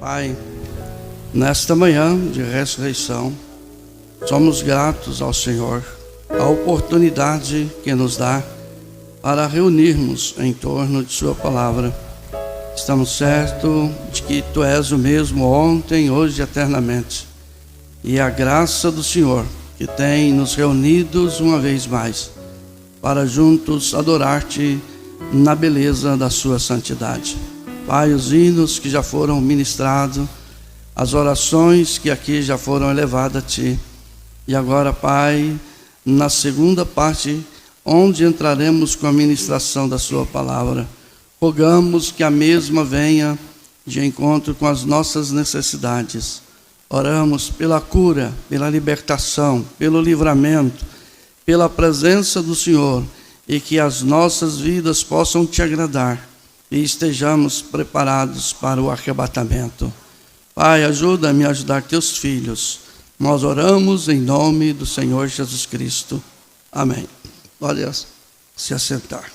Pai, nesta manhã de ressurreição, somos gratos ao Senhor, a oportunidade que nos dá para reunirmos em torno de Sua palavra. Estamos certos de que Tu és o mesmo ontem, hoje e eternamente. E a graça do Senhor, que tem nos reunidos uma vez mais, para juntos adorar-Te na beleza da Sua santidade. Pai, os hinos que já foram ministrados, as orações que aqui já foram elevadas a Ti. E agora, Pai, na segunda parte, onde entraremos com a ministração da Sua palavra, rogamos que a mesma venha de encontro com as nossas necessidades. Oramos pela cura, pela libertação, pelo livramento, pela presença do Senhor, e que as nossas vidas possam Te agradar e estejamos preparados para o arrebatamento. Pai, ajuda-me a ajudar Teus filhos. Nós oramos em nome do Senhor Jesus Cristo. Amém. Pode se assentar.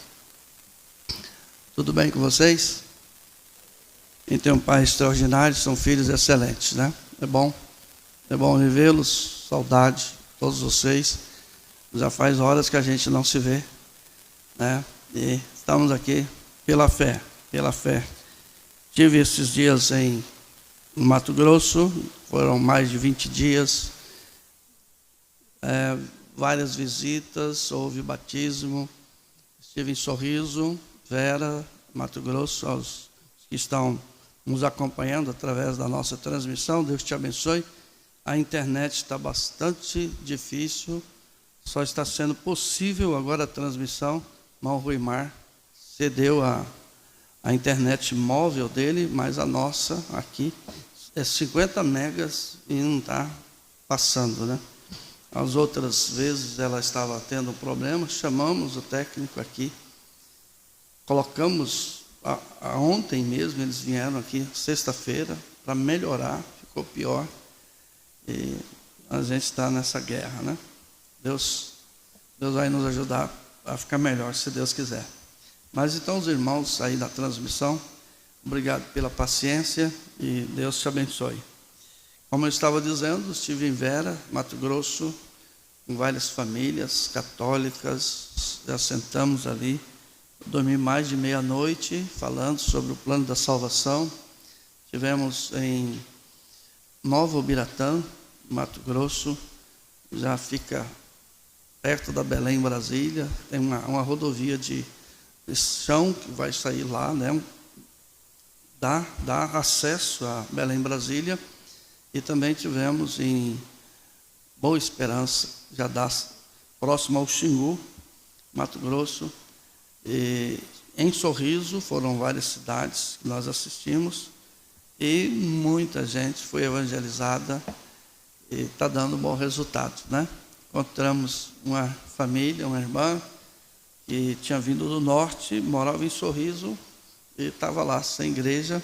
Tudo bem com vocês? Quem tem um pai extraordinário, são filhos excelentes, né? É bom revê-los, saudade, todos vocês. Já faz horas que a gente não se vê, né? E estamos aqui pela fé. Tive esses dias em Mato Grosso, foram mais de 20 dias, várias visitas, houve batismo. Estive em Sorriso, Vera, Mato Grosso, aos que estão nos acompanhando através da nossa transmissão, Deus te abençoe. A internet está bastante difícil, só está sendo possível agora a transmissão. Irmão Ruimar cedeu a internet móvel dele, mas a nossa aqui é 50 megas e não está passando, né? As outras vezes ela estava tendo um problema, chamamos o técnico aqui, colocamos, ontem mesmo eles vieram aqui, sexta-feira, para melhorar, ficou pior, e a gente está nessa guerra, né? Deus vai nos ajudar a ficar melhor, se Deus quiser. Mas então os irmãos aí da transmissão, obrigado pela paciência e Deus te abençoe. Como eu estava dizendo, estive em Vera, Mato Grosso, com várias famílias católicas, já sentamos ali, dormi mais de meia-noite falando sobre o plano da salvação. Tivemos em Nova Ubiratã, Mato Grosso, já fica perto da Belém, Brasília, tem uma rodovia de chão que vai sair lá, né? Dá acesso a Belém, Brasília. E também tivemos em Boa Esperança, já dá próximo ao Xingu, Mato Grosso. E em Sorriso foram várias cidades que nós assistimos e muita gente foi evangelizada e está dando bom resultado, né? Encontramos uma família, uma irmã que tinha vindo do norte, morava em Sorriso e estava lá sem igreja.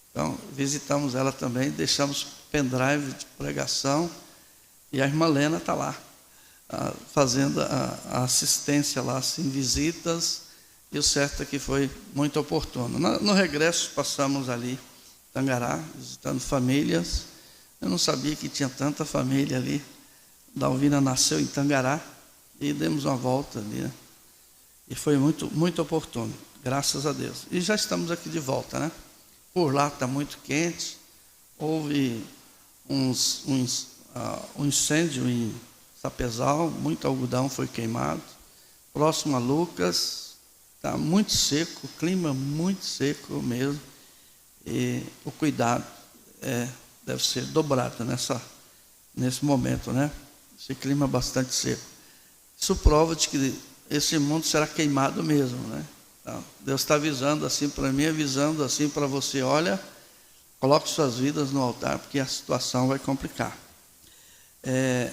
Então visitamos ela também, deixamos pendrive de pregação e a irmã Lena está lá fazendo a assistência lá, assim, visitas, e o certo é que foi muito oportuno. No regresso passamos ali em Tangará, visitando famílias. Eu não sabia que tinha tanta família ali. Dalvina nasceu em Tangará e demos uma volta ali, né? E foi muito, muito oportuno, graças a Deus. E já estamos aqui de volta, né? Por lá está muito quente, houve um incêndio em Sapezal, muito algodão foi queimado. Próximo a Lucas, está muito seco, o clima muito seco mesmo. E o cuidado deve ser dobrado nesse momento, né? Esse clima bastante seco. Isso prova de que esse mundo será queimado mesmo, né? Então, Deus está avisando assim para mim, avisando assim para você: olha, coloque suas vidas no altar, porque a situação vai complicar.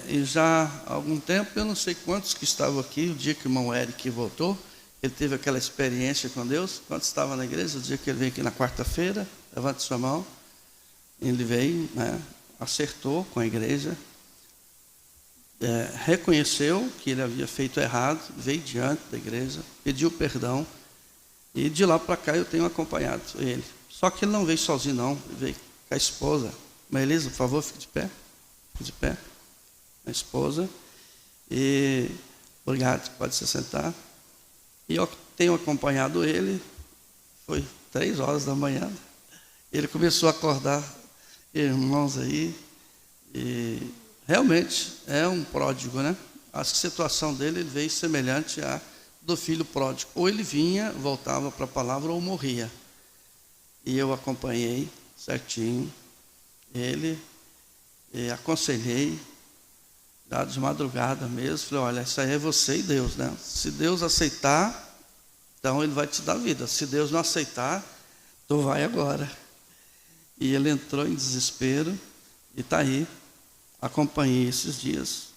E já há algum tempo, eu não sei quantos que estavam aqui, o dia que o irmão Eric voltou, ele teve aquela experiência com Deus, quando estava na igreja, o dia que ele veio aqui na quarta-feira, levante sua mão, ele veio, né, acertou com a igreja, reconheceu que ele havia feito errado, veio diante da igreja, pediu perdão, e de lá para cá eu tenho acompanhado ele. Só que ele não veio sozinho não, ele veio com a esposa. Maelisa, por favor, fique de pé. Fique de pé. A esposa. E obrigado, pode se sentar. E eu tenho acompanhado ele, foi 3 horas da manhã. Ele começou a acordar irmãos aí, e realmente é um pródigo, né? A situação dele ele veio semelhante à do filho pródigo. Ou ele vinha, voltava para a palavra, ou morria. E eu acompanhei certinho ele, e aconselhei, de madrugada mesmo, falei, olha, isso aí é você e Deus, né? Se Deus aceitar, então ele vai te dar vida. Se Deus não aceitar, tu vai agora. E ele entrou em desespero, e está aí, acompanhei esses dias.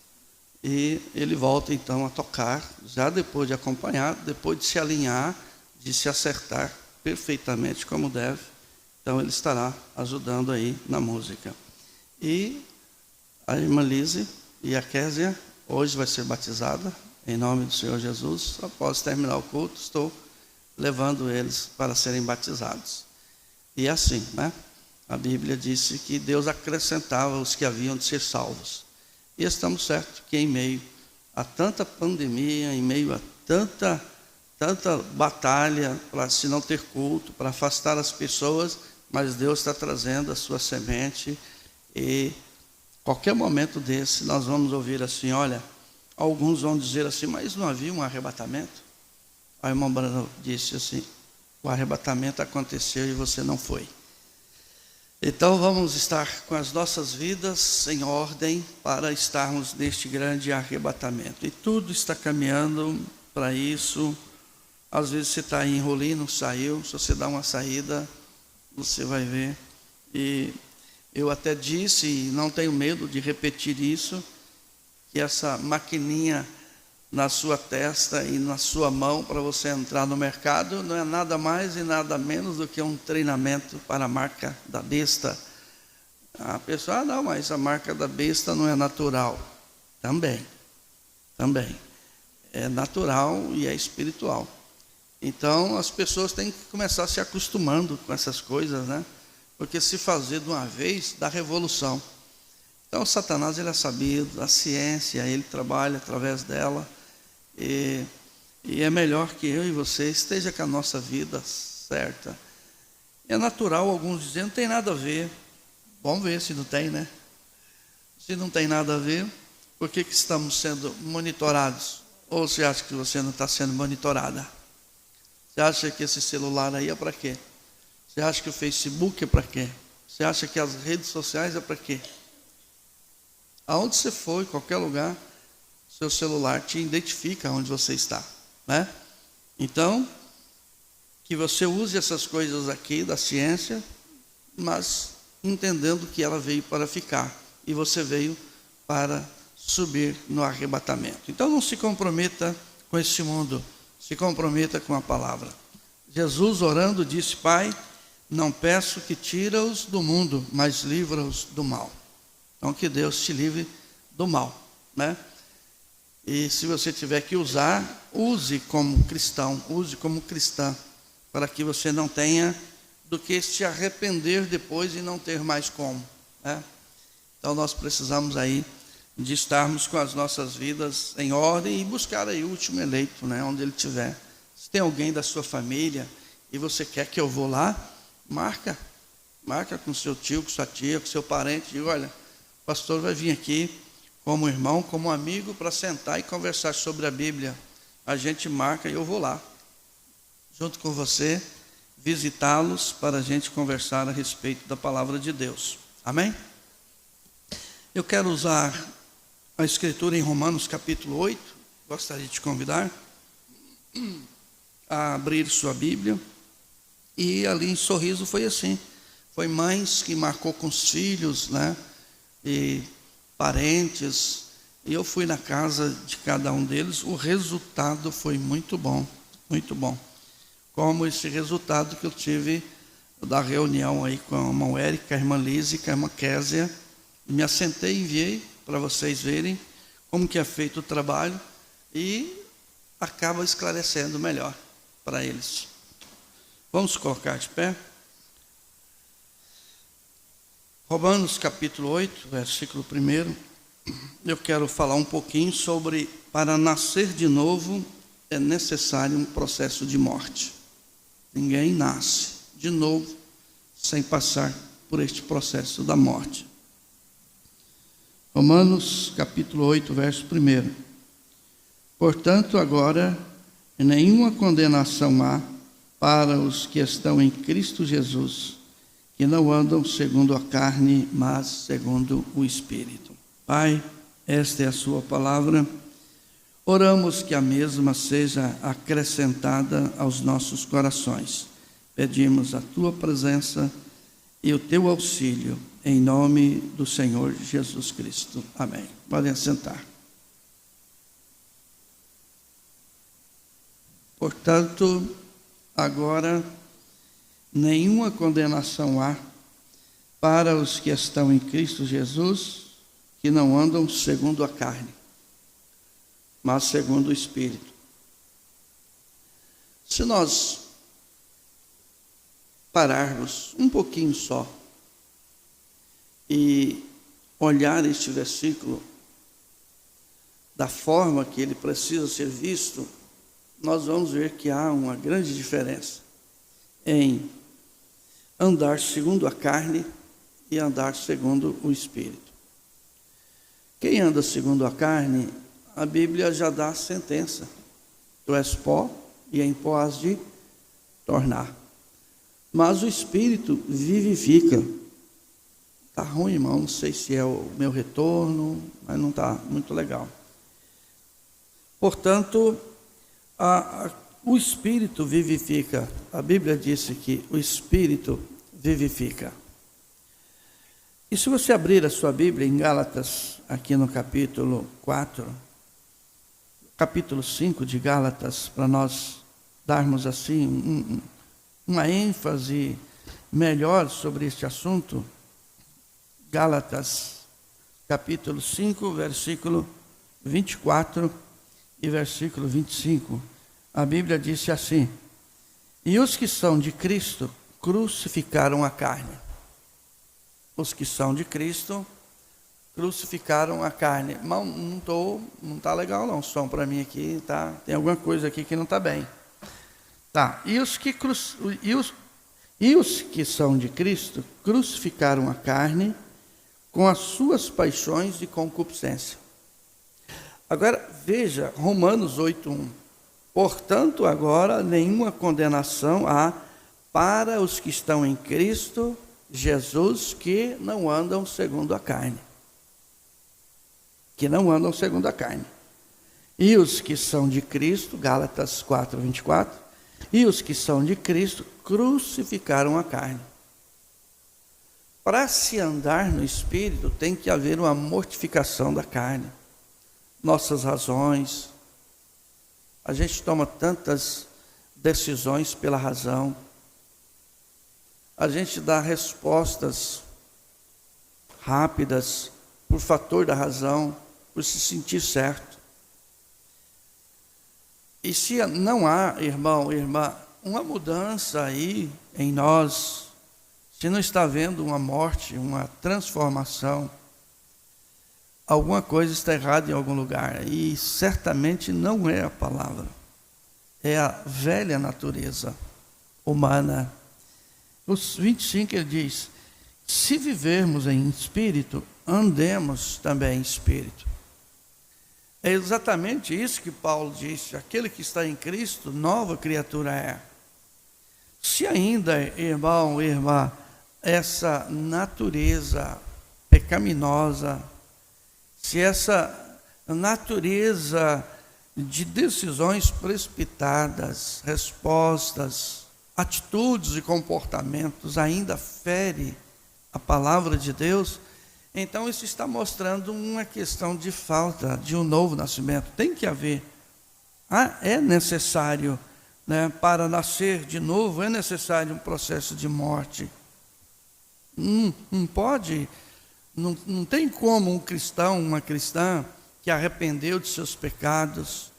E ele volta então a tocar, já depois de acompanhar, depois de se alinhar, de se acertar perfeitamente como deve. Então ele estará ajudando aí na música. E a irmã Lise e a Késia hoje vai ser batizada, em nome do Senhor Jesus. Após terminar o culto, estou levando eles para serem batizados. E assim, né? A Bíblia disse que Deus acrescentava os que haviam de ser salvos. E estamos certos que em meio a tanta pandemia, em meio a tanta batalha para se não ter culto, para afastar as pessoas, mas Deus está trazendo a sua semente, e qualquer momento desse nós vamos ouvir assim, olha, alguns vão dizer assim, mas não havia um arrebatamento? A irmã Brana disse assim, o arrebatamento aconteceu e você não foi. Então vamos estar com as nossas vidas em ordem para estarmos neste grande arrebatamento. E tudo está caminhando para isso. Às vezes você está aí enrolando, saiu, se você dá uma saída, você vai ver. E eu até disse, e não tenho medo de repetir isso, que essa maquininha na sua testa e na sua mão para você entrar no mercado não é nada mais e nada menos do que um treinamento para a marca da besta. A pessoa, não, mas a marca da besta não é natural. Também. É natural e é espiritual. Então as pessoas têm que começar se acostumando com essas coisas, né? Porque se fazer de uma vez dá revolução. Então Satanás ele é sabido, a ciência ele trabalha através dela. E é melhor que eu e você esteja com a nossa vida certa. É natural, alguns dizem, não tem nada a ver. Vamos ver se não tem, né? Se não tem nada a ver, por que estamos sendo monitorados? Ou você acha que você não está sendo monitorada? Você acha que esse celular aí é para quê? Você acha que o Facebook é para quê? Você acha que as redes sociais é para quê? Aonde você for, em qualquer lugar, seu celular te identifica onde você está, né? Então, que você use essas coisas aqui da ciência, mas entendendo que ela veio para ficar, e você veio para subir no arrebatamento. Então não se comprometa com esse mundo, se comprometa com a palavra. Jesus orando disse, Pai, não peço que tira-os do mundo, mas livra-os do mal. Então que Deus te livre do mal, né? E se você tiver que usar, use como cristão, use como cristã, para que você não tenha do que se arrepender depois e não ter mais como, né? Então nós precisamos aí de estarmos com as nossas vidas em ordem e buscar aí o último eleito, né, onde ele estiver. Se tem alguém da sua família e você quer que eu vou lá, marca com seu tio, com sua tia, com seu parente, diga, olha, o pastor vai vir aqui como irmão, como amigo, para sentar e conversar sobre a Bíblia. A gente marca e eu vou lá, junto com você, visitá-los para a gente conversar a respeito da palavra de Deus. Amém? Eu quero usar a escritura em Romanos capítulo 8, gostaria de te convidar a abrir sua Bíblia. E ali em Sorriso foi assim, foi mães que marcou com os filhos, né? E parentes, e eu fui na casa de cada um deles, o resultado foi muito bom. Muito bom. Como esse resultado que eu tive da reunião aí com a irmã Érica, a irmã Lise, com a irmã Késia. Me assentei e enviei para vocês verem como que é feito o trabalho e acaba esclarecendo melhor para eles. Vamos colocar de pé. Romanos capítulo 8, versículo 1. Eu quero falar um pouquinho sobre, para nascer de novo, é necessário um processo de morte. Ninguém nasce de novo sem passar por este processo da morte. Romanos capítulo 8, verso 1. Portanto, agora, nenhuma condenação há para os que estão em Cristo Jesus, que não andam segundo a carne, mas segundo o Espírito. Pai, esta é a sua palavra. Oramos que a mesma seja acrescentada aos nossos corações. Pedimos a tua presença e o teu auxílio, em nome do Senhor Jesus Cristo. Amém. Podem assentar. Portanto, agora, nenhuma condenação há para os que estão em Cristo Jesus, que não andam segundo a carne, mas segundo o Espírito. Se nós pararmos um pouquinho só e olhar este versículo da forma que ele precisa ser visto, nós vamos ver que há uma grande diferença em andar segundo a carne e andar segundo o Espírito. Quem anda segundo a carne, a Bíblia já dá a sentença: tu és pó e em pó has de tornar. Mas o Espírito vivifica. Está ruim, irmão, não sei se é o meu retorno, mas não está muito legal. Portanto, o Espírito vivifica. A Bíblia disse que o Espírito vivifica. E se você abrir a sua Bíblia em Gálatas, aqui no capítulo 4, capítulo 5 de Gálatas, para nós darmos assim uma ênfase melhor sobre este assunto. Gálatas, capítulo 5, versículo 24 e versículo 25. A Bíblia disse assim: e os que são de Cristo crucificaram a carne. Os que são de Cristo crucificaram a carne. Mas não está legal não, o som para mim aqui, tá? Tem alguma coisa aqui que não está bem. Tá, e os que são de Cristo crucificaram a carne com as suas paixões e concupiscência. Agora, veja, Romanos 8:1. Portanto, agora, nenhuma condenação há para os que estão em Cristo Jesus, que não andam segundo a carne. Que não andam segundo a carne. E os que são de Cristo, Gálatas 4:24, e os que são de Cristo crucificaram a carne. Para se andar no Espírito, tem que haver uma mortificação da carne. Nossas razões. A gente toma tantas decisões pela razão. A gente dá respostas rápidas por fator da razão, por se sentir certo. E se não há, irmão, irmã, uma mudança aí em nós, se não está havendo uma morte, uma transformação, alguma coisa está errada em algum lugar. E certamente não é a palavra. É a velha natureza humana. Os 25 ele diz: se vivermos em espírito, andemos também em espírito. É exatamente isso que Paulo disse: aquele que está em Cristo, nova criatura é. Se ainda, irmão, irmã, essa natureza pecaminosa, se essa natureza de decisões precipitadas, respostas, atitudes e comportamentos ainda fere a palavra de Deus, então isso está mostrando uma questão de falta de um novo nascimento. Tem que haver, é necessário, né, para nascer de novo é necessário um processo de morte. Não pode, não tem como um cristão, uma cristã que arrependeu de seus pecados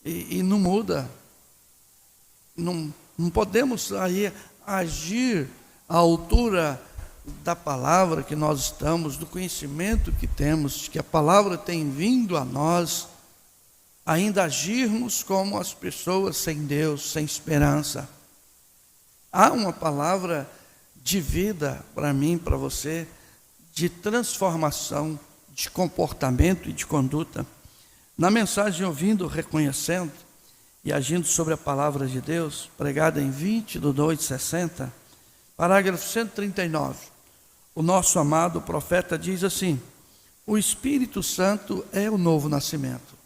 e não muda. Não podemos aí agir à altura da palavra que nós estamos, do conhecimento que temos, que a palavra tem vindo a nós, ainda agirmos como as pessoas sem Deus, sem esperança. Há uma palavra de vida para mim, para você, de transformação, de comportamento e de conduta. Na mensagem Ouvindo, Reconhecendo e Agindo sobre a Palavra de Deus, pregada em 20/2/60, parágrafo 139, o nosso amado profeta diz assim: o Espírito Santo é o novo nascimento.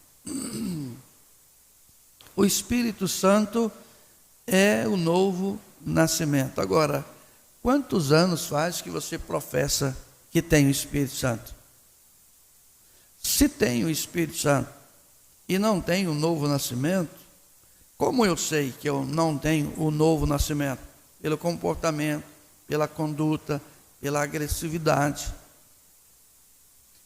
O Espírito Santo é o novo nascimento. Agora, quantos anos faz que você professa que tem o Espírito Santo? Se tem o Espírito Santo e não tem o novo nascimento, como eu sei que eu não tenho o novo nascimento? Pelo comportamento, pela conduta, pela agressividade.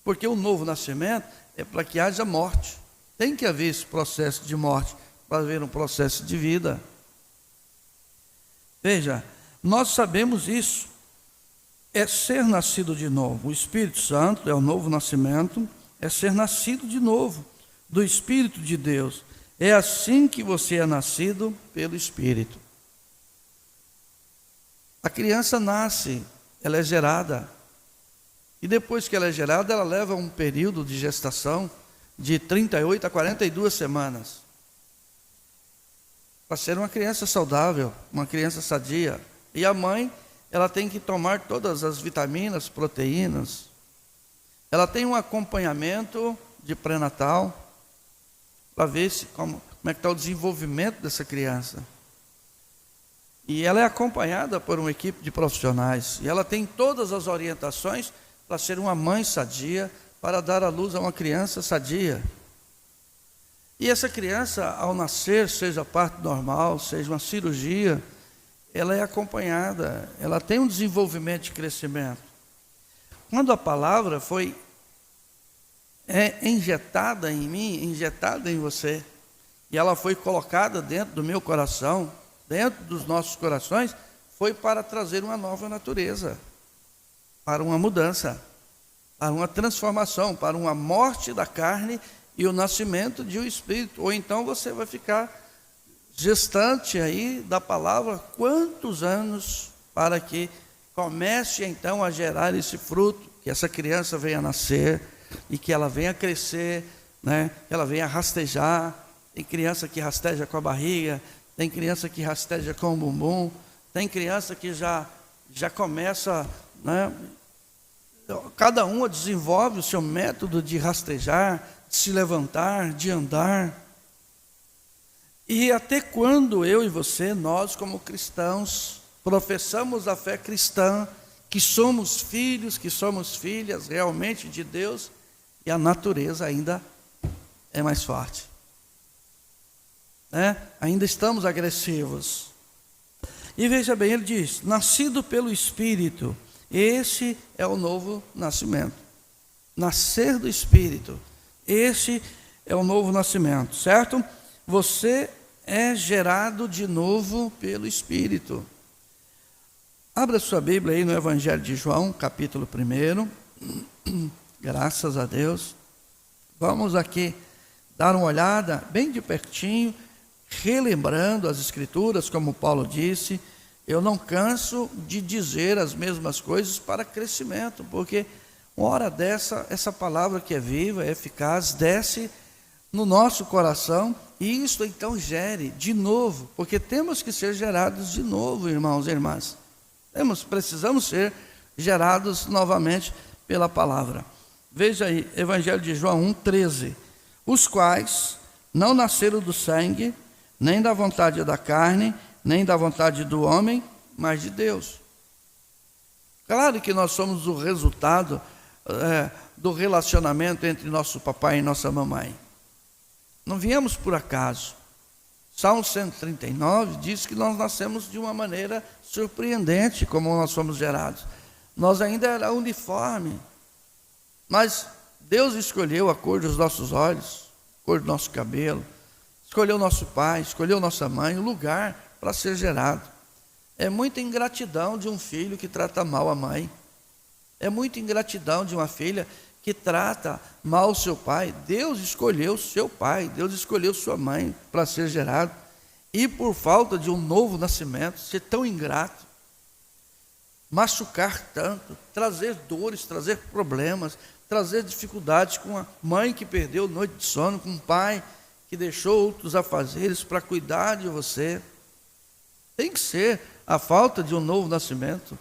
Porque o novo nascimento é para que haja morte. Tem que haver esse processo de morte para haver um processo de vida. Veja, nós sabemos isso. É ser nascido de novo. O Espírito Santo é o novo nascimento, é ser nascido de novo, do Espírito de Deus. É assim que você é nascido pelo Espírito. A criança nasce, ela é gerada. E depois que ela é gerada, ela leva um período de gestação de 38 a 42 semanas. Para ser uma criança saudável, uma criança sadia. E a mãe, ela tem que tomar todas as vitaminas, proteínas. Ela tem um acompanhamento de pré-natal para ver como é que está o desenvolvimento dessa criança. E ela é acompanhada por uma equipe de profissionais. E ela tem todas as orientações para ser uma mãe sadia, para dar à luz a uma criança sadia. E essa criança, ao nascer, seja parto normal, seja uma cirurgia, ela é acompanhada, ela tem um desenvolvimento de crescimento. Quando a palavra foi injetada em mim, injetada em você, e ela foi colocada dentro do meu coração, dentro dos nossos corações, foi para trazer uma nova natureza, para uma mudança, para uma transformação, para uma morte da carne e o nascimento de um espírito. Ou então você vai ficar gestante aí da palavra quantos anos para que comece então a gerar esse fruto, que essa criança venha nascer e que ela venha crescer, né? Que ela venha rastejar. Tem criança que rasteja com a barriga, tem criança que rasteja com o bumbum, tem criança que já começa, né? Cada uma desenvolve o seu método de rastejar, de se levantar, de andar. E até quando eu e você, nós como cristãos, professamos a fé cristã, que somos filhos, que somos filhas realmente de Deus, e a natureza ainda é mais forte, né? Ainda estamos agressivos. E veja bem, ele diz, nascido pelo Espírito, esse é o novo nascimento. Nascer do Espírito, esse é o novo nascimento, certo? Você é gerado de novo pelo Espírito. Abra sua Bíblia aí no Evangelho de João, capítulo 1. Graças a Deus. Vamos aqui dar uma olhada bem de pertinho, relembrando as Escrituras, como Paulo disse. Eu não canso de dizer as mesmas coisas para crescimento, porque uma hora dessa, essa palavra que é viva, é eficaz, desce no nosso coração, e isso então gere de novo, porque temos que ser gerados de novo, irmãos e irmãs. Precisamos ser gerados novamente pela palavra. Veja aí, Evangelho de João 1:13. Os quais não nasceram do sangue, nem da vontade da carne, nem da vontade do homem, mas de Deus. Claro que nós somos o resultado do relacionamento entre nosso papai e nossa mamãe. Não viemos por acaso. Salmo 139 diz que nós nascemos de uma maneira surpreendente, como nós fomos gerados. Nós ainda era uniforme, mas Deus escolheu a cor dos nossos olhos, a cor do nosso cabelo, escolheu nosso pai, escolheu nossa mãe, o lugar para ser gerado. É muita ingratidão de um filho que trata mal a mãe. É muita ingratidão de uma filha que trata mal o seu pai. Deus escolheu seu pai, Deus escolheu sua mãe para ser gerado. E por falta de um novo nascimento, ser tão ingrato, machucar tanto, trazer dores, trazer problemas, trazer dificuldades com a mãe que perdeu noite de sono, com um pai que deixou outros afazeres para cuidar de você. Tem que ser a falta de um novo nascimento.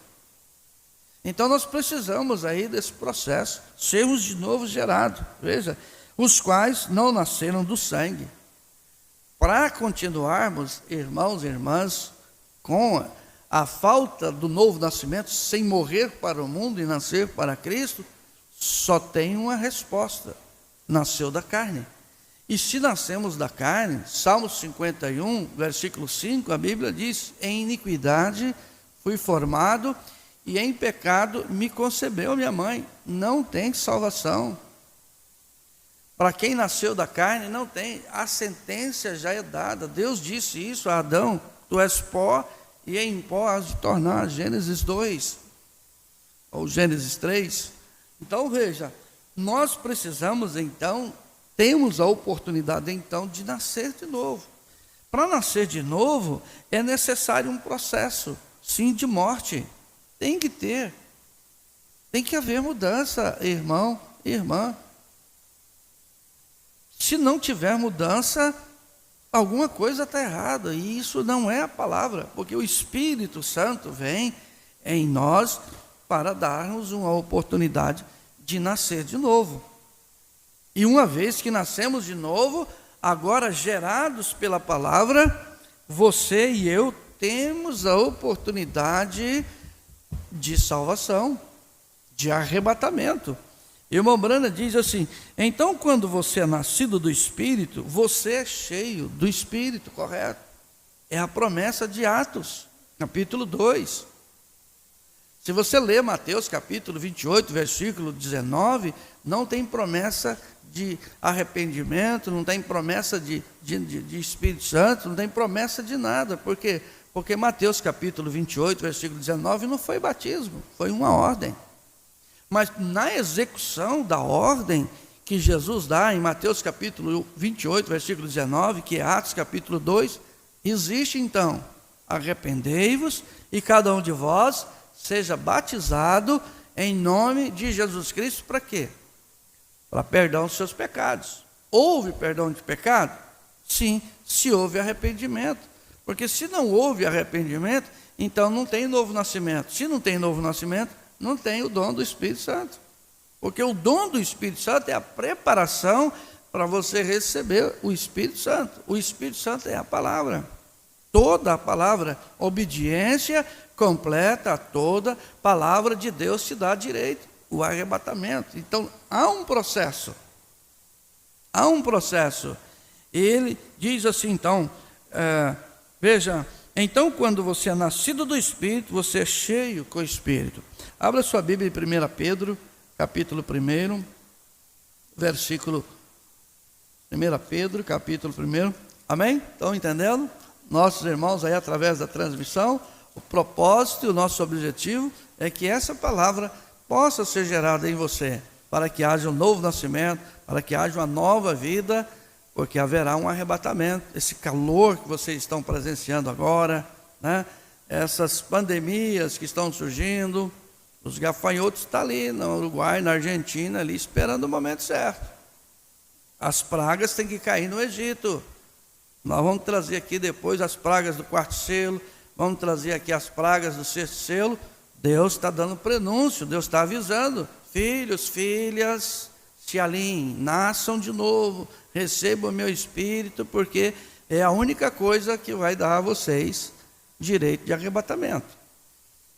Então nós precisamos aí desse processo, sermos de novo gerados, veja, os quais não nasceram do sangue. Para continuarmos, irmãos e irmãs, com a falta do novo nascimento, sem morrer para o mundo e nascer para Cristo, só tem uma resposta: nasceu da carne. E se nascemos da carne, Salmo 51, versículo 5, a Bíblia diz: em iniquidade fui formado, e em pecado me concebeu minha mãe. Não tem salvação. Para quem nasceu da carne, não tem. A sentença já é dada. Deus disse isso a Adão: tu és pó, e em pó has de tornar. Gênesis 2, ou Gênesis 3. Então veja, nós precisamos então, temos a oportunidade então de nascer de novo. Para nascer de novo, é necessário um processo, sim, de morte. Tem que ter. Tem que haver mudança, irmão, irmã. Se não tiver mudança, alguma coisa está errada. E isso não é a palavra, porque o Espírito Santo vem em nós para dar-nos uma oportunidade de nascer de novo. E uma vez que nascemos de novo, agora gerados pela palavra, você e eu temos a oportunidade de salvação, de arrebatamento. E o irmão Branham diz assim: então quando você é nascido do Espírito, você é cheio do Espírito, correto? É a promessa de Atos, capítulo 2. Se você ler Mateus capítulo 28, versículo 19, não tem promessa de arrependimento, não tem promessa de Espírito Santo, não tem promessa de nada. Por quê? Porque Mateus capítulo 28, versículo 19, não foi batismo, foi uma ordem. Mas na execução da ordem que Jesus dá em Mateus capítulo 28, versículo 19, que é Atos capítulo 2, existe então: arrependei-vos e cada um de vós seja batizado em nome de Jesus Cristo. Para quê? Para perdão dos seus pecados. Houve perdão de pecado? Sim, se houve arrependimento. Porque se não houve arrependimento, então não tem novo nascimento. Se não tem novo nascimento, não tem o dom do Espírito Santo. Porque o dom do Espírito Santo é a preparação para você receber o Espírito Santo. O Espírito Santo é a palavra. Toda a palavra, obediência completa a toda palavra de Deus te dá direito, o arrebatamento. Então, há um processo. Há um processo. Ele diz assim, então, veja, então quando você é nascido do Espírito, você é cheio com o Espírito. Abra sua Bíblia em 1 Pedro, capítulo 1, versículo 1 Pedro, capítulo 1. Amém? Estão entendendo? Nossos irmãos aí através da transmissão, o propósito e o nosso objetivo é que essa palavra possa ser gerada em você, para que haja um novo nascimento, para que haja uma nova vida, porque haverá um arrebatamento. Esse calor que vocês estão presenciando agora, né? Essas pandemias que estão surgindo, os gafanhotos estão ali no Uruguai, na Argentina, ali esperando o momento certo. As pragas têm que cair no Egito. Nós vamos trazer aqui depois as pragas do 4º selo, vamos trazer aqui as pragas do 6º selo. Deus está dando prenúncio, Deus está avisando: filhos, filhas, se alinhem, nasçam de novo, recebam o meu Espírito, porque é a única coisa que vai dar a vocês direito de arrebatamento.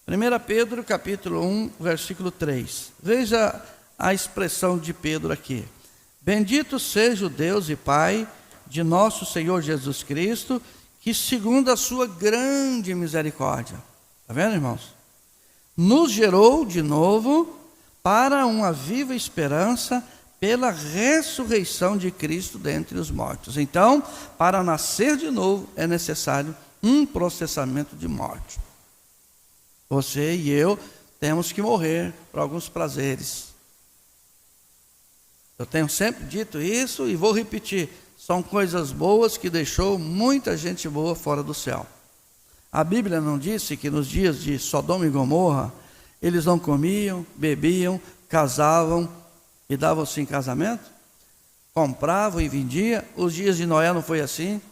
1 Pedro capítulo 1, versículo 3. Veja a expressão de Pedro aqui: bendito seja o Deus e Pai de nosso Senhor Jesus Cristo, que segundo a sua grande misericórdia, está vendo, irmãos? Nos gerou de novo para uma viva esperança pela ressurreição de Cristo dentre os mortos. Então, para nascer de novo é necessário um processamento de morte. Você e eu temos que morrer para alguns prazeres. Eu tenho sempre dito isso e vou repetir. São coisas boas que deixou muita gente boa fora do céu. A Bíblia não disse que nos dias de Sodoma e Gomorra, eles não comiam, bebiam, casavam e davam-se em casamento? Compravam e vendiam. Os dias de Noé não foi assim?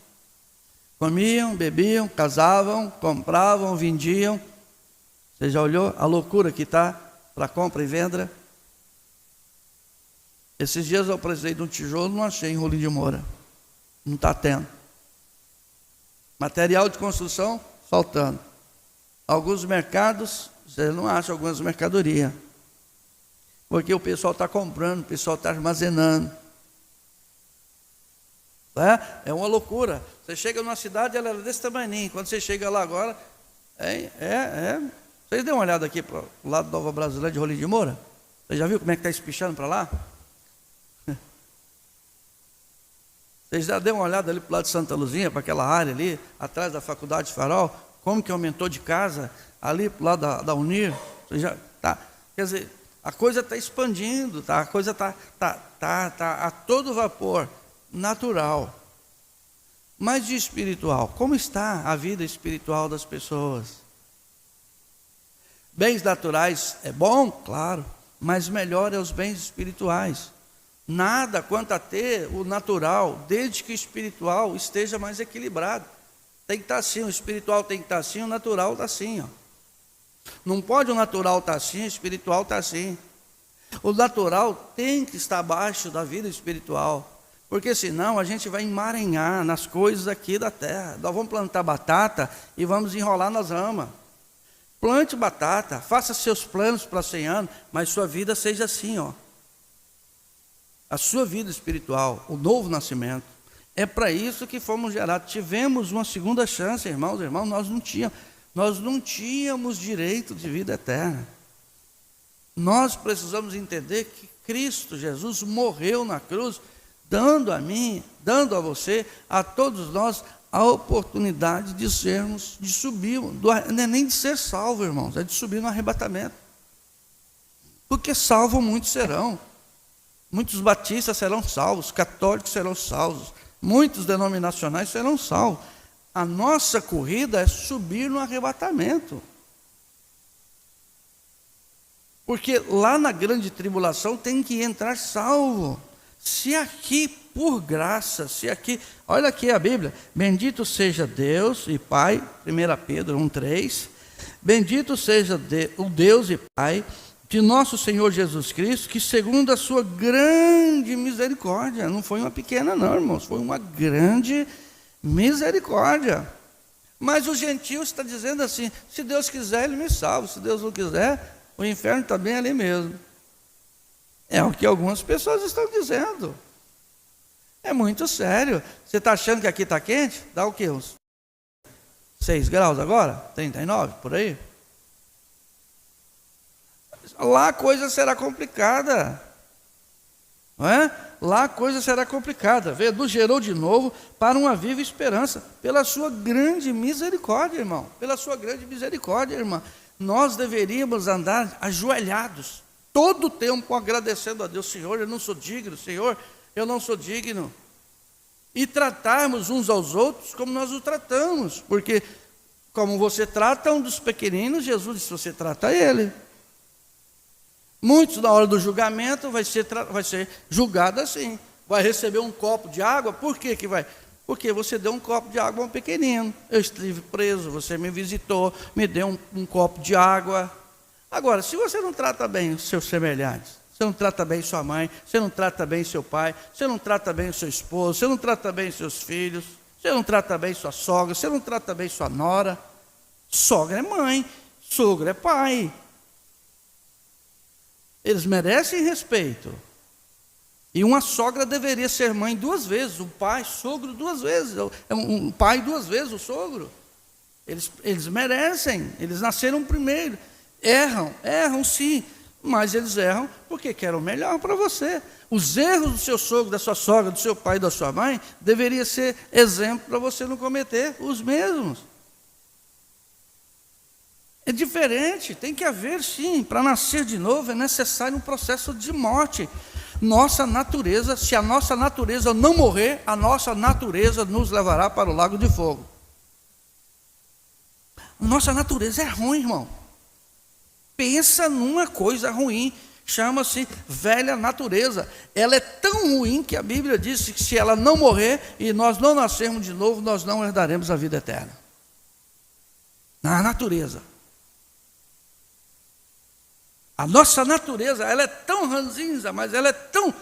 Comiam, bebiam, casavam, compravam, vendiam. Você já olhou a loucura que está para compra e venda? Esses dias eu precisei de um tijolo, não achei em Rolim de Moura. Não está tendo. Material de construção, faltando. Alguns mercados, você não acha algumas mercadorias. Porque o pessoal está comprando, o pessoal está armazenando. É uma loucura. Você chega numa cidade, ela é desse tamanho. Quando você chega lá agora, Vocês dêem uma olhada aqui para o lado da Nova Brasileira de Rolim de Moura? Você já viu como é que está espichando para lá? Vocês já deram uma olhada ali para o lado de Santa Luzinha, para aquela área ali, atrás da Faculdade Farol, como que aumentou de casa, ali para o lado da Unir? Quer dizer, a coisa está expandindo, a coisa está a todo vapor, natural. Mas de espiritual, como está a vida espiritual das pessoas? Bens naturais é bom, claro, mas melhor é os bens espirituais. Nada quanto a ter o natural, desde que o espiritual esteja mais equilibrado. Tem que estar assim, o espiritual tem que estar assim, o natural está assim. Não pode o natural estar assim, o espiritual está assim. O natural tem que estar abaixo da vida espiritual, porque senão a gente vai emaranhar nas coisas aqui da terra. Nós vamos plantar batata e vamos enrolar nas ramas. Plante batata, faça seus planos para 100 anos, mas sua vida seja assim, A sua vida espiritual, o novo nascimento, é para isso que fomos gerados. Tivemos uma segunda chance, irmãos, nós não tínhamos direito de vida eterna. Nós precisamos entender que Cristo Jesus morreu na cruz, dando a mim, dando a você, a todos nós, a oportunidade de subir, não é nem de ser salvo, irmãos, é de subir no arrebatamento. Porque salvo muitos serão. Muitos batistas serão salvos, católicos serão salvos, muitos denominacionais serão salvos. A nossa corrida é subir no arrebatamento. Porque lá na grande tribulação tem que entrar salvo. Se aqui, por graça, olha aqui a Bíblia, bendito seja Deus e Pai, 1 Pedro 1,3, bendito seja o Deus e Pai de nosso Senhor Jesus Cristo, que segundo a sua grande misericórdia, não foi uma pequena não, irmãos, foi uma grande misericórdia. Mas o gentio está dizendo assim, se Deus quiser, Ele me salva, se Deus não quiser, o inferno está bem ali mesmo. É o que algumas pessoas estão dizendo. É muito sério. Você está achando que aqui está quente? Dá o quê? Uns 6 graus agora? 39, por aí? Lá a coisa será complicada. Não é? Lá a coisa será complicada. Vê, nos gerou de novo para uma viva esperança, pela sua grande misericórdia, irmão. Pela sua grande misericórdia, irmã. Nós deveríamos andar ajoelhados, todo o tempo agradecendo a Deus. Senhor, eu não sou digno, Senhor, eu não sou digno. E tratarmos uns aos outros como nós o tratamos. Porque como você trata um dos pequeninos, Jesus disse, você trata ele. Muitos na hora do julgamento vai ser julgado assim. Vai receber um copo de água, por que que vai? Porque você deu um copo de água a um pequenino. Eu estive preso, você me visitou, me deu um copo de água. Agora, se você não trata bem os seus semelhantes, você não trata bem sua mãe, você não trata bem seu pai, você não trata bem o seu esposo, você não trata bem seus filhos, você não trata bem sua sogra, você não trata bem sua nora. Sogra é mãe, sogro é pai. Eles merecem respeito. E uma sogra deveria ser mãe 2 vezes, o pai, sogro 2 vezes, um pai 2 vezes, o sogro. Eles merecem, eles nasceram primeiro. Erram sim, mas eles erram porque querem o melhor para você. Os erros do seu sogro, da sua sogra, do seu pai e da sua mãe, deveria ser exemplo para você não cometer os mesmos. É diferente, tem que haver sim, para nascer de novo é necessário um processo de morte. Nossa natureza, se a nossa natureza não morrer, a nossa natureza nos levará para o lago de fogo. Nossa natureza é ruim, irmão. Pensa numa coisa ruim, chama-se velha natureza. Ela é tão ruim que a Bíblia diz que se ela não morrer e nós não nascermos de novo, nós não herdaremos a vida eterna. Na natureza. A nossa natureza, ela é tão ranzinza, mas ela é tão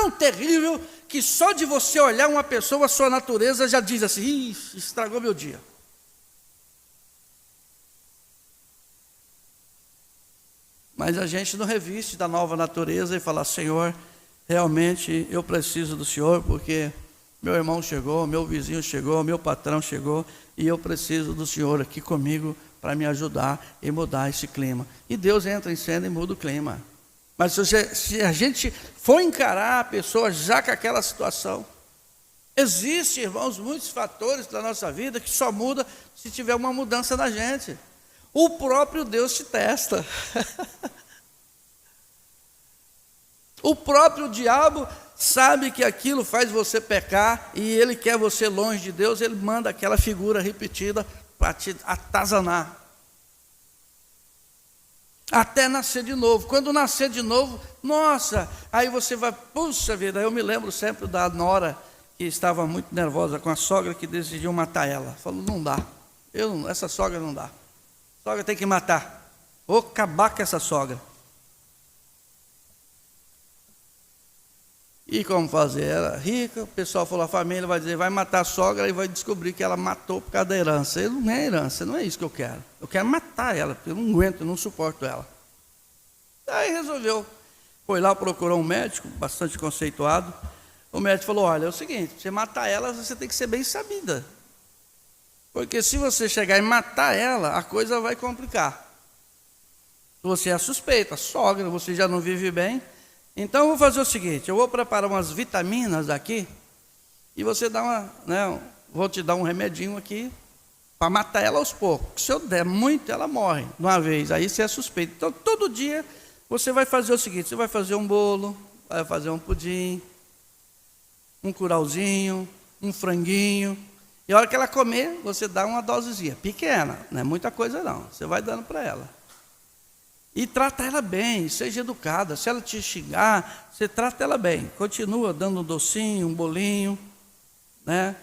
terrível, que só de você olhar uma pessoa, a sua natureza já diz assim: ih, estragou meu dia. Mas a gente não reviste da nova natureza e fala: Senhor, realmente eu preciso do Senhor, porque meu irmão chegou, meu vizinho chegou, meu patrão chegou, e eu preciso do Senhor aqui comigo para me ajudar e mudar esse clima. E Deus entra em cena e muda o clima. Mas se a gente for encarar a pessoa já com aquela situação, existem, irmãos, muitos fatores da nossa vida que só muda se tiver uma mudança na gente. O próprio Deus te testa. O próprio diabo sabe que aquilo faz você pecar e ele quer você longe de Deus, ele manda aquela figura repetida para te atazanar. Até nascer de novo. Quando nascer de novo, nossa, aí você vai, puxa vida, eu me lembro sempre da nora que estava muito nervosa com a sogra que decidiu matar ela. Falou: não dá, essa sogra não dá. Sogra tem que matar. Vou acabar com essa sogra. E como fazer? Era rica, o pessoal falou: a família vai dizer, vai matar a sogra e vai descobrir que ela matou por causa da herança. Não é herança, não é isso que eu quero. Eu quero matar ela, porque eu não aguento, eu não suporto ela. Aí resolveu. Foi lá, procurou um médico, bastante conceituado. O médico falou: olha, é o seguinte, você matar ela, você tem que ser bem sabida. Porque se você chegar e matar ela, a coisa vai complicar. Você é suspeita, sogra, você já não vive bem. Então eu vou fazer o seguinte: eu vou preparar umas vitaminas aqui e você dá vou te dar um remedinho aqui para matar ela aos poucos. Se eu der muito, ela morre de uma vez, aí você é suspeito. Então todo dia você vai fazer o seguinte: você vai fazer um bolo, vai fazer um pudim, um curauzinho, um franguinho, e a hora que ela comer, você dá uma dosezinha pequena, não é muita coisa não, você vai dando para ela. E trata ela bem, seja educada. Se ela te xingar, você trata ela bem. Continua dando um docinho, um bolinho, né?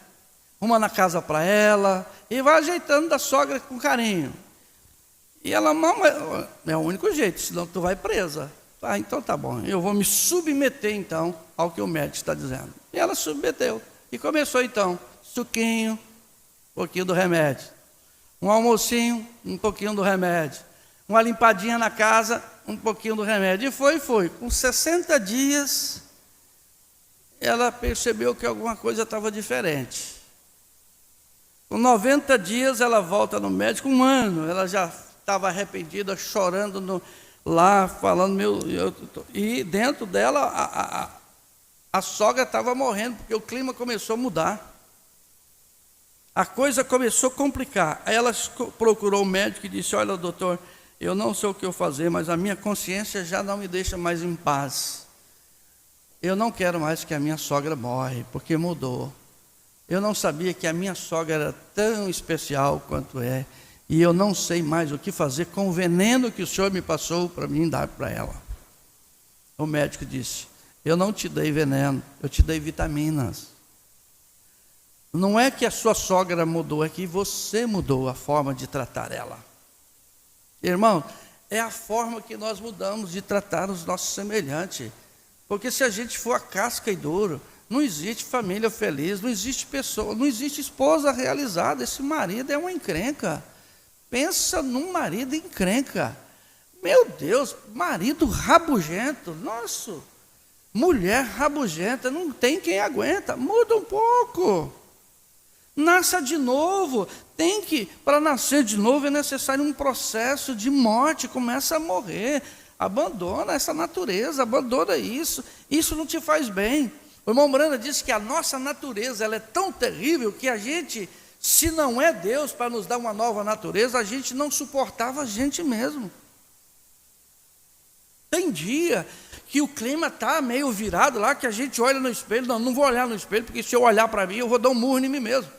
Uma na casa para ela, e vai ajeitando da sogra com carinho. E ela, é o único jeito, senão tu vai presa. Ah, então tá bom, eu vou me submeter então ao que o médico está dizendo. E ela submeteu. E começou então, suquinho, um pouquinho do remédio. Um almocinho, um pouquinho do remédio. Uma limpadinha na casa, um pouquinho do remédio. E foi. Com 60 dias, ela percebeu que alguma coisa estava diferente. Com 90 dias, ela volta no médico. 1 ano, ela já estava arrependida, chorando lá, falando, e dentro dela, a sogra estava morrendo, porque o clima começou a mudar. A coisa começou a complicar. Aí ela procurou o médico e disse: olha, doutor, eu não sei o que eu fazer, mas a minha consciência já não me deixa mais em paz. Eu não quero mais que a minha sogra morre, porque mudou. Eu não sabia que a minha sogra era tão especial quanto é, e eu não sei mais o que fazer com o veneno que o Senhor me passou para mim dar para ela. O médico disse: eu não te dei veneno, eu te dei vitaminas. Não é que a sua sogra mudou, é que você mudou a forma de tratar ela. Irmão, é a forma que nós mudamos de tratar os nossos semelhantes. Porque se a gente for a casca e duro, não existe família feliz, não existe pessoa, não existe esposa realizada. Esse marido é uma encrenca. Pensa num marido encrenca. Meu Deus, marido rabugento. Nossa, Mulher rabugenta, não tem quem aguenta. Muda um pouco. Nasça de novo. Para nascer de novo é necessário um processo de morte. Começa a morrer. Abandona essa natureza, abandona isso. Isso não te faz bem. O irmão Branda disse que a nossa natureza ela é tão terrível que a gente, se não é Deus para nos dar uma nova natureza, a gente não suportava a gente mesmo. Tem dia que o clima está meio virado lá, que a gente olha no espelho, não vou olhar no espelho, porque se eu olhar para mim, eu vou dar um murro em mim mesmo.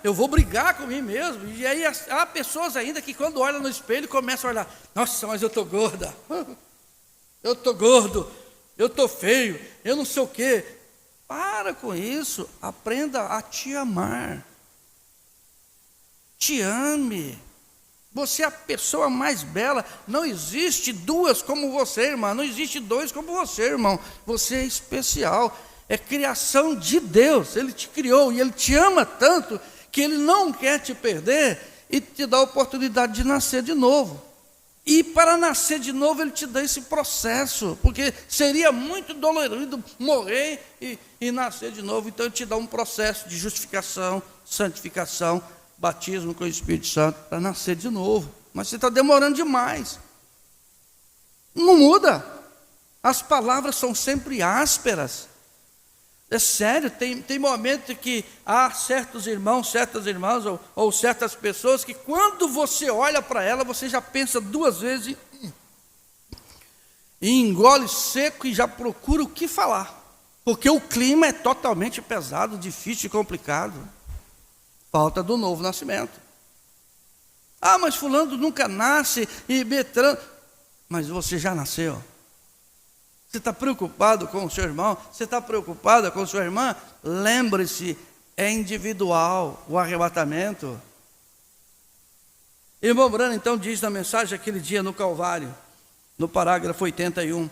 Eu vou brigar com mim mesmo. E aí há pessoas ainda que quando olham no espelho começam a olhar, nossa, mas eu estou gorda, eu estou gordo, eu estou feio, eu não sei o quê. Para com isso, aprenda a te amar. Te ame. Você é a pessoa mais bela. Não existe duas como você, irmã. Não existe dois como você, irmão. Você é especial. É criação de Deus. Ele te criou e Ele te ama tanto que Ele não quer te perder e te dá a oportunidade de nascer de novo. E para nascer de novo Ele te dá esse processo, porque seria muito dolorido morrer e nascer de novo. Então Ele te dá um processo de justificação, santificação, batismo com o Espírito Santo, para nascer de novo. Mas você está demorando demais. Não muda. As palavras são sempre ásperas. É sério, tem momento que há certos irmãos, certas irmãs ou certas pessoas que quando você olha para ela, você já pensa duas vezes e engole seco e já procura o que falar. Porque o clima é totalmente pesado, difícil e complicado. Falta do novo nascimento. Mas fulano nunca nasce e Beltrano. Mas você já nasceu. Você está preocupado com o seu irmão? Você está preocupada com a sua irmã? Lembre-se, é individual o arrebatamento. Irmão Brano então diz na mensagem aquele dia no Calvário, no parágrafo 81,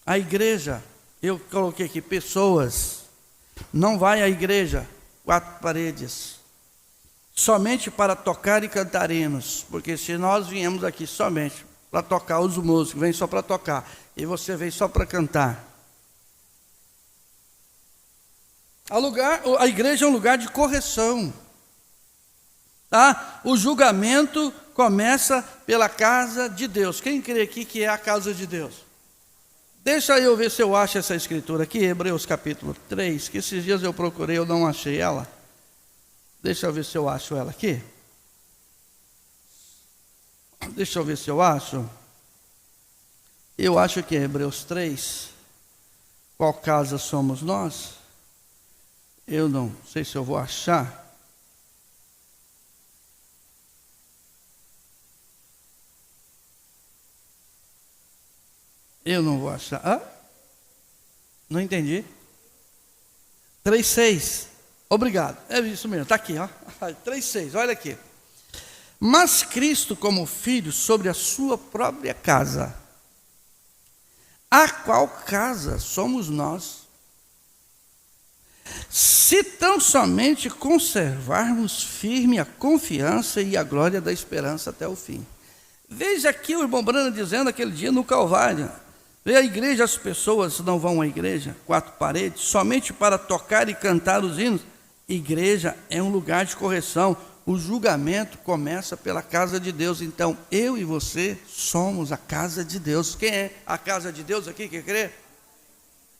a igreja, eu coloquei aqui, pessoas, não vai à igreja, quatro paredes, somente para tocar e cantar hinos, porque se nós viemos aqui somente para tocar, os músicos vêm só para tocar, e você vem só para cantar. A igreja é um lugar de correção. O julgamento começa pela casa de Deus. Quem crê aqui que é a casa de Deus? Deixa eu ver se eu acho essa escritura aqui, Hebreus capítulo 3, que esses dias eu procurei, eu não achei ela. Deixa eu ver se eu acho ela aqui. Deixa eu ver se eu acho. Eu acho que é Hebreus 3. Qual casa somos nós? Eu não sei se eu vou achar. Eu não vou achar. Não entendi. 3,6. Obrigado. É isso mesmo, está aqui, 3,6, olha aqui. Mas Cristo como filho sobre a sua própria casa, a qual casa somos nós, se tão somente conservarmos firme a confiança e a glória da esperança até o fim. Veja aqui o irmão Brano dizendo aquele dia no Calvário, vê a igreja, as pessoas não vão à igreja, quatro paredes, somente para tocar e cantar os hinos. Igreja é um lugar de correção. O julgamento começa pela casa de Deus. Então, eu e você somos a casa de Deus. Quem é a casa de Deus aqui que crê?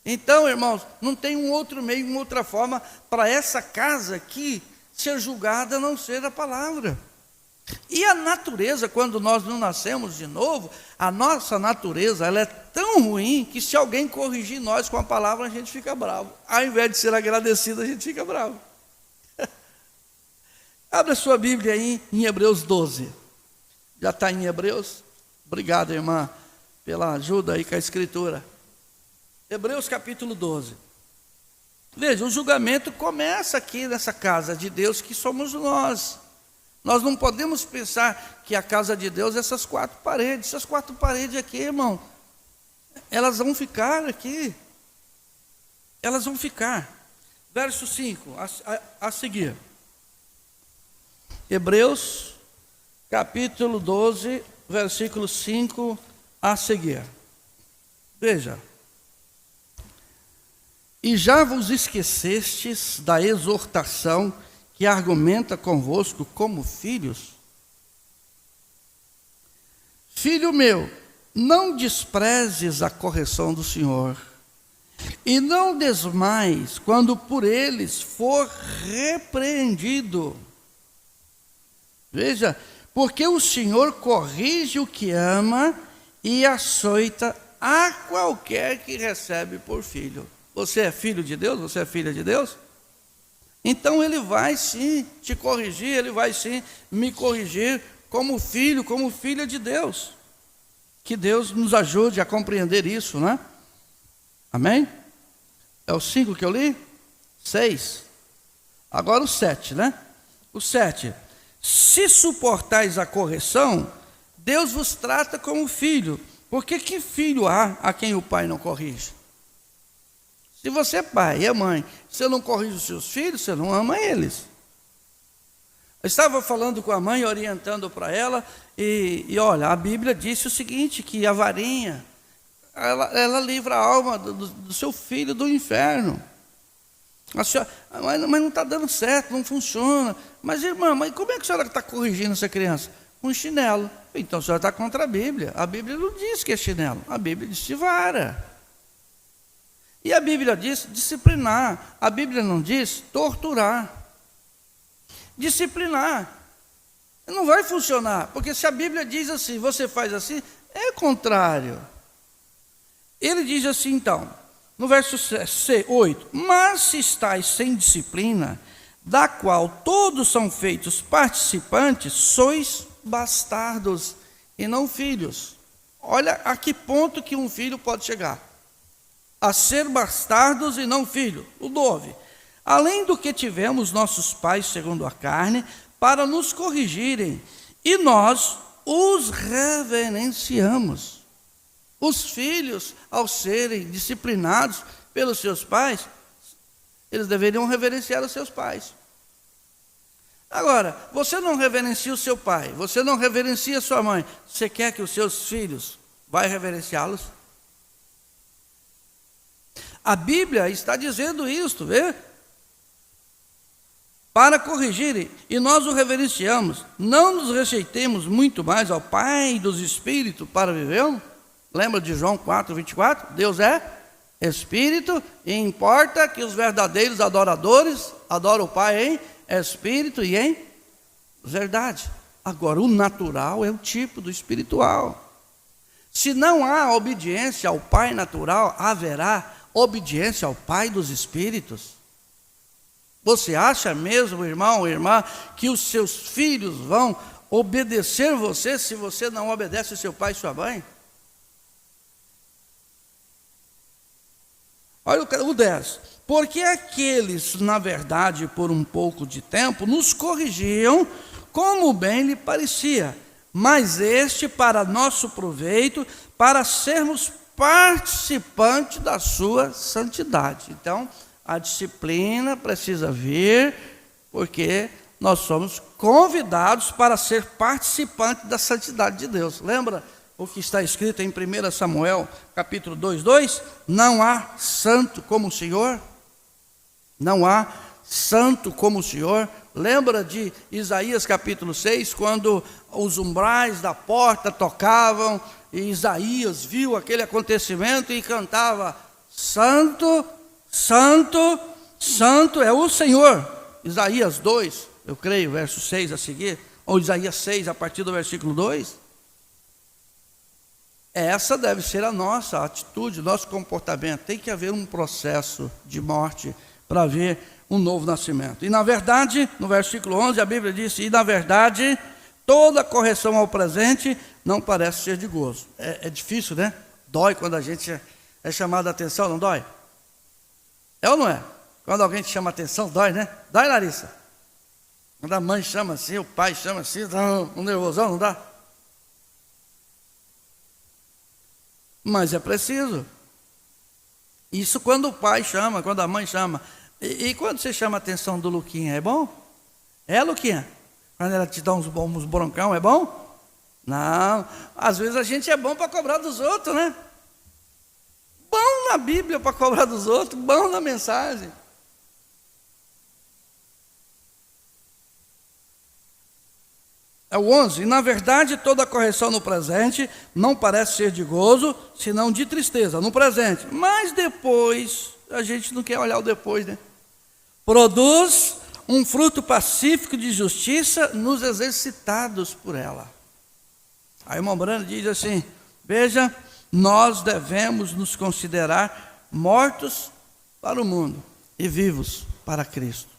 Então, irmãos, não tem um outro meio, uma outra forma para essa casa aqui ser julgada a não ser a palavra. E a natureza, quando nós não nascemos de novo, a nossa natureza ela é tão ruim que se alguém corrigir nós com a palavra, a gente fica bravo. Ao invés de ser agradecido, a gente fica bravo. Abra sua Bíblia aí em Hebreus 12. Já está em Hebreus? Obrigado, irmã, pela ajuda aí com a escritura. Hebreus capítulo 12. Veja, o julgamento começa aqui nessa casa de Deus que somos nós. Nós não podemos pensar que a casa de Deus é essas quatro paredes. Essas quatro paredes aqui, irmão, elas vão ficar aqui. Elas vão ficar. Verso 5, a seguir. Hebreus, capítulo 12, versículo 5 a seguir. Veja. E já vos esquecestes da exortação que argumenta convosco como filhos? Filho meu, não desprezes a correção do Senhor, e não desmaies quando por eles for repreendido. Veja, porque o Senhor corrige o que ama e açoita a qualquer que recebe por filho. Você é filho de Deus? Você é filha de Deus? Então Ele vai sim te corrigir, Ele vai sim me corrigir como filho, como filha de Deus. Que Deus nos ajude a compreender isso, né? Amém? É o 5 que eu li? 6. Agora o 7, né? O 7. Se suportais a correção, Deus vos trata como filho. Porque que filho há a quem o pai não corrige? Se você é pai e é mãe, você não corrige os seus filhos, você não ama eles. Eu estava falando com a mãe, orientando para ela, e olha, a Bíblia disse o seguinte, que a varinha, ela livra a alma do seu filho do inferno. A senhora, mas não está dando certo, não funciona. Mas irmã, mas como é que a senhora está corrigindo essa criança? Com chinelo. Então a senhora está contra a Bíblia. A Bíblia não diz que é chinelo, a Bíblia diz vara. E a Bíblia diz disciplinar, a Bíblia não diz torturar. Disciplinar não vai funcionar, porque se a Bíblia diz assim, você faz assim, é contrário. Ele diz assim então, no verso 8, mas se estáis sem disciplina, da qual todos são feitos participantes, sois bastardos e não filhos. Olha a que ponto que um filho pode chegar, a ser bastardos e não filho. O 9, além do que tivemos nossos pais segundo a carne, para nos corrigirem, e nós os reverenciamos. Os filhos, ao serem disciplinados pelos seus pais, eles deveriam reverenciar os seus pais. Agora, você não reverencia o seu pai, você não reverencia a sua mãe, você quer que os seus filhos vai reverenciá-los? A Bíblia está dizendo isso, vê? Para corrigirem, e nós o reverenciamos, não nos rejeitemos muito mais ao Pai dos Espíritos para vivermos. Lembra de João 4:24? Deus é Espírito, e importa que os verdadeiros adoradores adorem o Pai em Espírito e em verdade. Agora, o natural é o tipo do espiritual. Se não há obediência ao Pai natural, haverá obediência ao Pai dos Espíritos. Você acha mesmo, irmão ou irmã, que os seus filhos vão obedecer você se você não obedece ao seu pai e sua mãe? Olha o 10. Porque aqueles, na verdade, por um pouco de tempo, nos corrigiam como bem lhe parecia, mas este para nosso proveito, para sermos participantes da sua santidade. Então, a disciplina precisa vir, porque nós somos convidados para ser participantes da santidade de Deus. Lembra o que está escrito em 1 Samuel, capítulo 2:2? Não há santo como o Senhor. Não há santo como o Senhor. Lembra de Isaías capítulo 6, quando os umbrais da porta tocavam, e Isaías viu aquele acontecimento e cantava: Santo, Santo, Santo é o Senhor. Isaías 2, eu creio, verso 6 a seguir, ou Isaías 6, a partir do versículo 2. Essa deve ser a nossa atitude, nosso comportamento. Tem que haver um processo de morte para haver um novo nascimento. E na verdade, no versículo 11, a Bíblia diz: e na verdade, toda correção ao presente não parece ser de gozo. É difícil, né? Dói quando a gente é chamado a atenção, não dói? É ou não é? Quando alguém te chama a atenção, dói, né? Dói, Larissa? Quando a mãe chama assim, o pai chama assim, dá um nervosão, não dá? Mas é preciso. Isso quando o pai chama, quando a mãe chama. E quando você chama a atenção do Luquinha, é bom? É, Luquinha? Quando ela te dá uns broncão, é bom? Não, às vezes a gente é bom para cobrar dos outros, né? Bom na Bíblia para cobrar dos outros, bom na mensagem. É o 11. E na verdade toda correção no presente não parece ser de gozo, senão de tristeza no presente. Mas depois, a gente não quer olhar o depois, né? Produz um fruto pacífico de justiça nos exercitados por ela. Aí o irmão Brando diz assim: veja, nós devemos nos considerar mortos para o mundo e vivos para Cristo,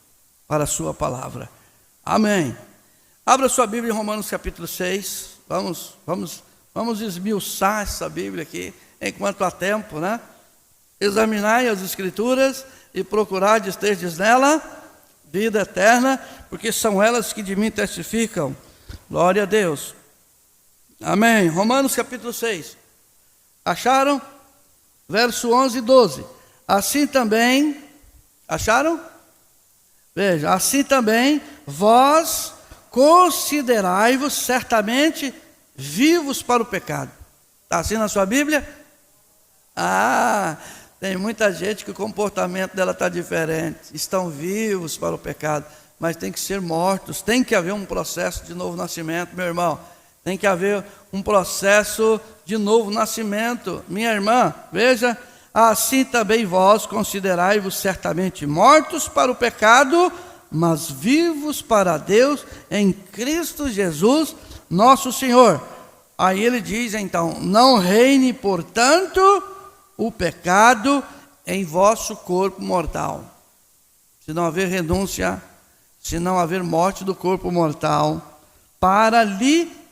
para a sua palavra. Amém. Abra sua Bíblia em Romanos capítulo 6. Vamos esmiuçar essa Bíblia aqui, enquanto há tempo, né? Examinai as Escrituras e procurai terdes nela vida eterna, porque são elas que de mim testificam. Glória a Deus. Amém. Romanos capítulo 6. Acharam? Verso 11 e 12. Assim também, acharam? Veja, assim também vós considerai-vos certamente vivos para o pecado. Está assim na sua Bíblia? Tem muita gente que o comportamento dela está diferente. Estão vivos para o pecado, mas tem que ser mortos. Tem que haver um processo de novo nascimento, meu irmão. Tem que haver um processo de novo nascimento. Minha irmã, veja, assim também vós considerai-vos certamente mortos para o pecado, mas vivos para Deus em Cristo Jesus, nosso Senhor. Aí ele diz então: não reine, portanto, o pecado em vosso corpo mortal. Se não haver renúncia, se não haver morte do corpo mortal, para lhe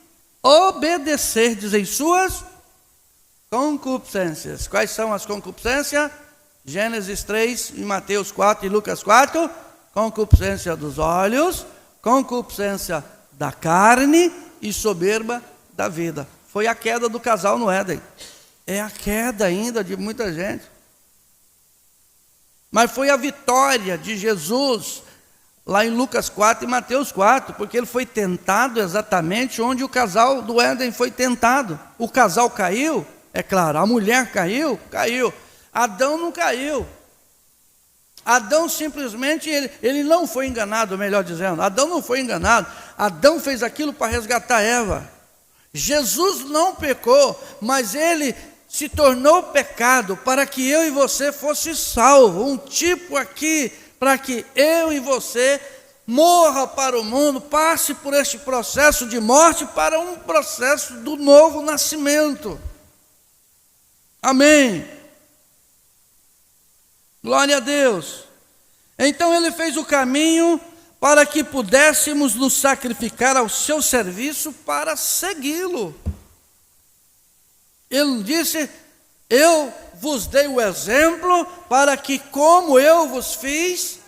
obedecerdes em suas concupiscências. Quais são as concupiscências? Gênesis 3, e Mateus 4 e Lucas 4. Concupiscência dos olhos, concupiscência da carne e soberba da vida. Foi a queda do casal no Éden. É a queda ainda de muita gente. Mas foi a vitória de Jesus lá em Lucas 4 e Mateus 4, porque ele foi tentado exatamente onde o casal do Éden foi tentado. O casal caiu, é claro, a mulher caiu. Adão não caiu. Adão simplesmente, ele não foi enganado, melhor dizendo. Adão não foi enganado. Adão fez aquilo para resgatar Eva. Jesus não pecou, mas ele se tornou pecado para que eu e você fosse salvo. Um tipo aqui para que eu e você morra para o mundo, passe por este processo de morte para um processo do novo nascimento. Amém. Glória a Deus. Então ele fez o caminho para que pudéssemos nos sacrificar ao seu serviço para segui-lo. Ele disse: eu vos dei o exemplo para que, como eu vos fiz,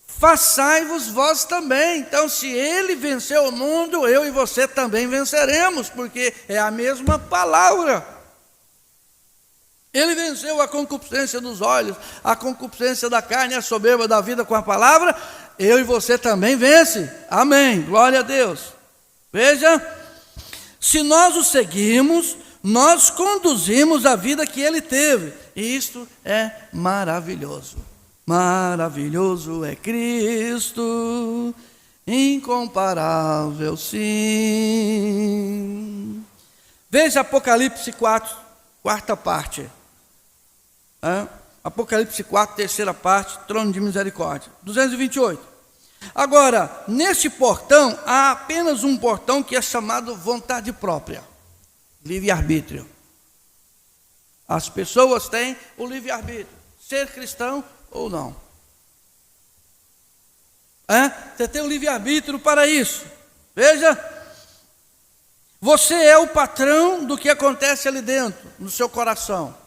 façai-vos vós também. Então, se ele venceu o mundo, eu e você também venceremos, porque é a mesma palavra. Ele venceu a concupiscência dos olhos, a concupiscência da carne, a soberba da vida com a palavra. Eu e você também vence. Amém. Glória a Deus. Veja, se nós o seguimos, nós conduzimos a vida que ele teve. E isto é maravilhoso. Maravilhoso é Cristo, incomparável sim. Veja Apocalipse 4, quarta parte. Apocalipse 4, terceira parte, trono de misericórdia, 228. Agora, neste portão, há apenas um portão que é chamado vontade própria, livre-arbítrio. As pessoas têm o livre-arbítrio, ser cristão ou não. Você tem o livre-arbítrio para isso. Veja, você é o patrão do que acontece ali dentro, no seu coração.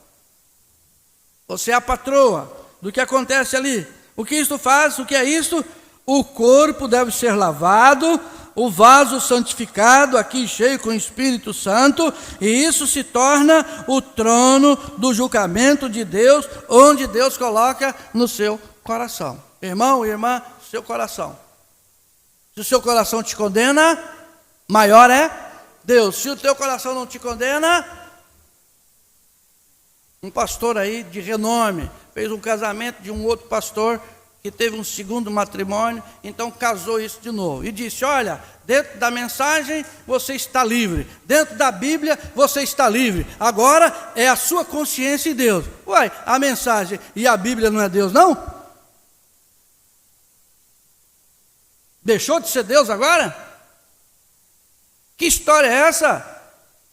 Você é a patroa do que acontece ali. O que isto faz? O que é isto? O corpo deve ser lavado, o vaso santificado, aqui cheio com o Espírito Santo, e isso se torna o trono do julgamento de Deus, onde Deus coloca no seu coração. Irmão, irmã, seu coração. Se o seu coração te condena, maior é Deus. Se o teu coração não te condena, um pastor aí de renome fez um casamento de um outro pastor que teve um segundo matrimônio, então casou isso de novo. E disse, olha, dentro da mensagem você está livre, dentro da Bíblia você está livre, agora é a sua consciência e Deus. Uai, a mensagem e a Bíblia não é Deus, não? Deixou de ser Deus agora? Que história é essa?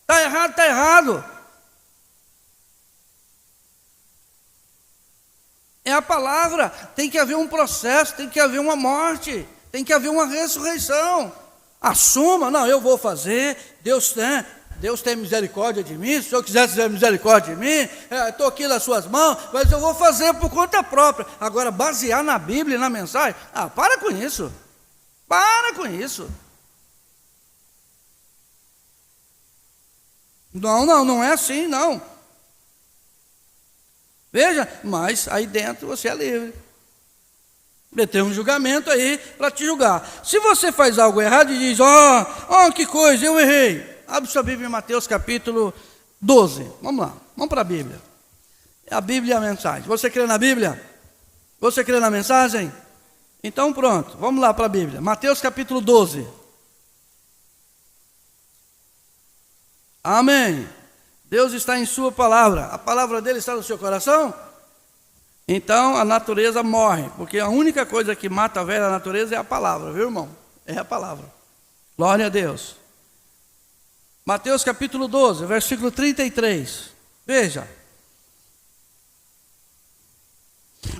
Está errado, está errado. É a palavra, tem que haver um processo, tem que haver uma morte, tem que haver uma ressurreição. Assuma, não, eu vou fazer, Deus tem misericórdia de mim, se o Senhor quiser ter misericórdia de mim, estou aqui nas suas mãos, mas eu vou fazer por conta própria. Agora, basear na Bíblia e na mensagem, para com isso, para com isso. Não é assim, não. Veja, mas aí dentro você é livre. Tem um julgamento aí para te julgar. Se você faz algo errado e diz, que coisa, eu errei. Abre sua Bíblia em Mateus capítulo 12. Vamos lá, vamos para a Bíblia. A Bíblia é a mensagem. Você crê na Bíblia? Você crê na mensagem? Então pronto, vamos lá para a Bíblia. Mateus capítulo 12. Amém. Deus está em sua palavra, a palavra dele está no seu coração? Então a natureza morre, porque a única coisa que mata a velha natureza é a palavra, viu, irmão? É a palavra. Glória a Deus. Mateus capítulo 12, versículo 33. Veja.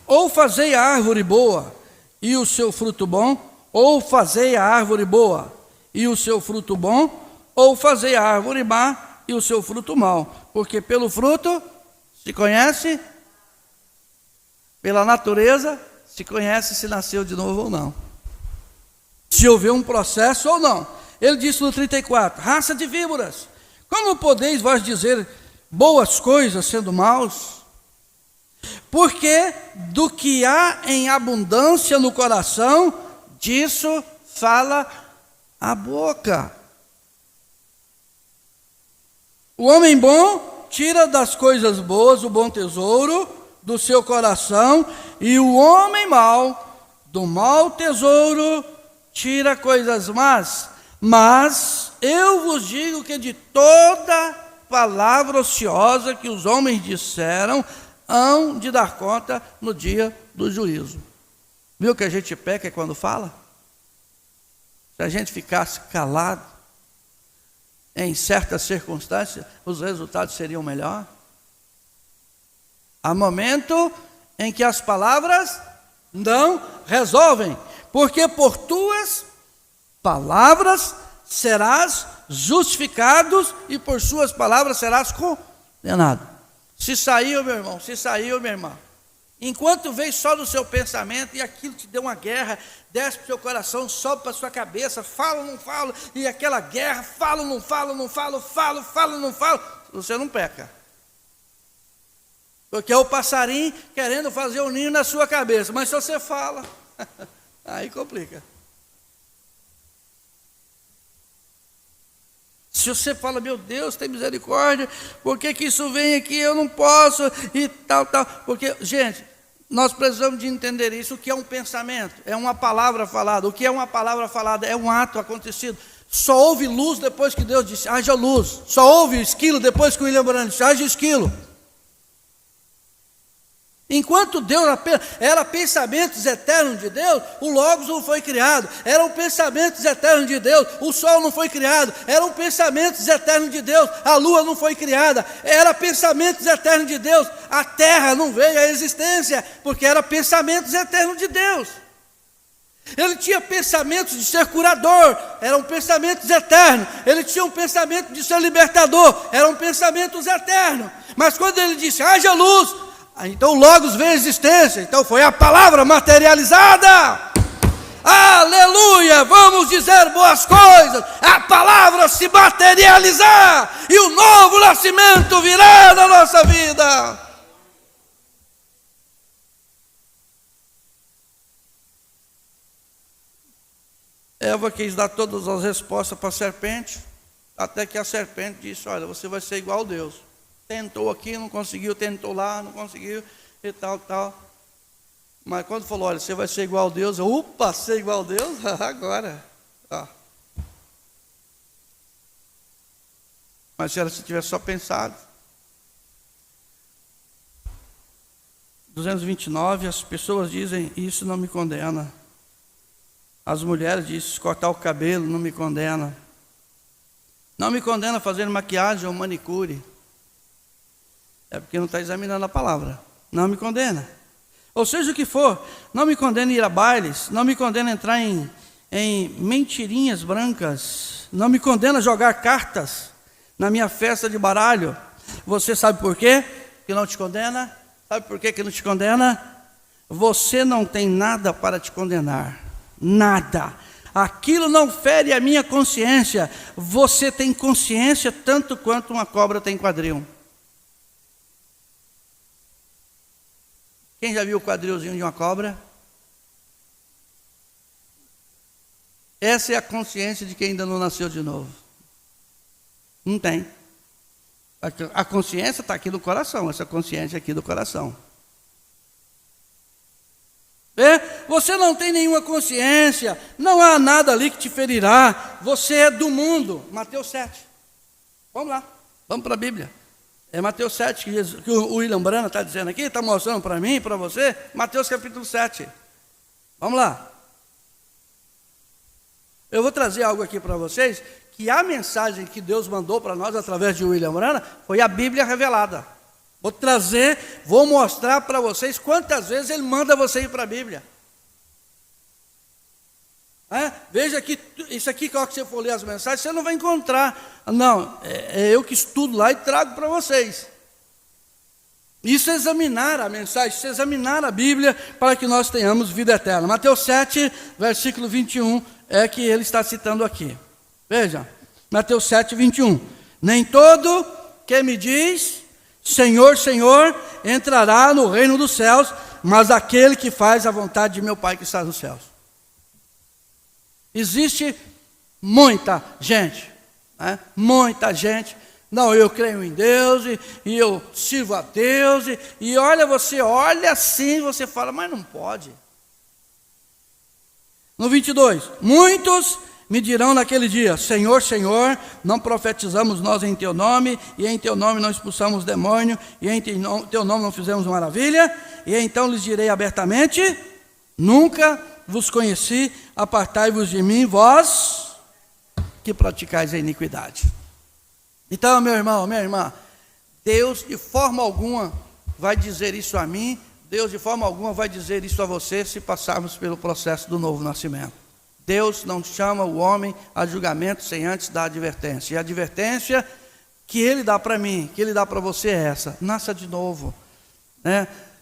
Ou fazei a árvore boa e o seu fruto bom, ou fazei a árvore boa e o seu fruto bom, ou fazei a árvore má e o seu fruto mau, porque pelo fruto se conhece, pela natureza se conhece se nasceu de novo ou não, se houver um processo ou não. Ele disse no 34, raça de víboras, como podeis vós dizer boas coisas sendo maus? Porque do que há em abundância no coração, disso fala a boca. O homem bom tira das coisas boas o bom tesouro do seu coração, e o homem mau do mau tesouro tira coisas más. Mas eu vos digo que de toda palavra ociosa que os homens disseram, hão de dar conta no dia do juízo. Viu que a gente peca quando fala? Se a gente ficasse calado, em certas circunstâncias, os resultados seriam melhores. Há momento em que as palavras não resolvem, porque por tuas palavras serás justificados e por suas palavras serás condenado. Se saiu, meu irmão, se saiu, minha irmã, enquanto veio só no seu pensamento e aquilo te deu uma guerra, desce para o seu coração, sobe para a sua cabeça, falo ou não falo, e aquela guerra, falo, não falo, não falo, falo, não falo, você não peca. Porque é o passarinho querendo fazer um ninho na sua cabeça, mas se você fala, aí complica. Se você fala, meu Deus, tem misericórdia, por que isso vem aqui, eu não posso, e tal, porque, gente, nós precisamos de entender isso. O que é um pensamento? É uma palavra falada. O que é uma palavra falada? É um ato acontecido. Só houve luz depois que Deus disse, haja luz. Só houve esquilo depois que o William Brandt disse, haja esquilo. Enquanto Deus era pensamentos eternos de Deus, o Logos não foi criado. Eram pensamentos eternos de Deus, o sol não foi criado. Eram pensamentos eternos de Deus, a lua não foi criada. Era pensamentos eternos de Deus, a terra não veio à existência, porque era pensamentos eternos de Deus. Ele tinha pensamentos de ser curador, eram pensamentos eternos. Ele tinha um pensamento de ser libertador, eram pensamentos eternos. Mas quando ele disse, haja luz, então Logos veio à existência, então foi a palavra materializada. Aleluia, vamos dizer boas coisas, a palavra se materializar, e o novo nascimento virá na nossa vida. Eva quis dar todas as respostas para a serpente, Até que a serpente disse: olha, você vai ser igual a Deus. Tentou aqui, não conseguiu, tentou lá, não conseguiu, e tal. Mas quando falou: olha, você vai ser igual a Deus, opa, ser igual a Deus? Agora. Ó. Mas se ela tivesse só pensado. 229, as pessoas dizem: isso não me condena. As mulheres dizem: cortar o cabelo não me condena. Não me condena fazer maquiagem ou manicure. É porque não está examinando a palavra. Não me condena. Ou seja o que for, não me condena ir a bailes, não me condena entrar em mentirinhas brancas, não me condena jogar cartas na minha festa de baralho. Você sabe por quê que não te condena? Sabe por quê que não te condena? Você não tem nada para te condenar. Nada. Aquilo não fere a minha consciência. Você tem consciência tanto quanto uma cobra tem quadril. Quem já viu o quadrilzinho de uma cobra? Essa é a consciência de quem ainda não nasceu de novo. Não tem. A consciência está aqui no coração, essa consciência aqui do coração. Você não tem nenhuma consciência, não há nada ali que te ferirá, você é do mundo. Mateus 7. Vamos lá, vamos para a Bíblia. É Mateus 7 que o William Brana está dizendo aqui, está mostrando para mim e para você. Mateus capítulo 7. Vamos lá. Eu vou trazer algo aqui para vocês, que a mensagem que Deus mandou para nós através de William Brana foi a Bíblia revelada. Vou mostrar para vocês quantas vezes ele manda você ir para a Bíblia. Veja que isso aqui, que você for ler as mensagens, você não vai encontrar. Não, é eu que estudo lá e trago para vocês. Isso é examinar a mensagem, isso é examinar a Bíblia para que nós tenhamos vida eterna. Mateus 7, versículo 21, é que ele está citando aqui. Veja, Mateus 7, 21. Nem todo que me diz Senhor, Senhor, entrará no reino dos céus, mas aquele que faz a vontade de meu Pai que está nos céus. Existe muita gente, muita gente. Não, eu creio em Deus e eu sirvo a Deus e olha, você olha assim, você fala, mas não pode. No 22, muitos me dirão naquele dia: Senhor, Senhor, não profetizamos nós em Teu nome, e em Teu nome não expulsamos demônio, e em Teu nome não fizemos maravilha? E então lhes direi abertamente: nunca vos conheci, apartai-vos de mim, vós que praticais a iniquidade. Então, meu irmão, minha irmã, Deus de forma alguma vai dizer isso a mim, Deus de forma alguma vai dizer isso a você se passarmos pelo processo do novo nascimento. Deus não chama o homem a julgamento sem antes dar advertência. E a advertência que Ele dá para mim, que Ele dá para você é essa: nasça de novo.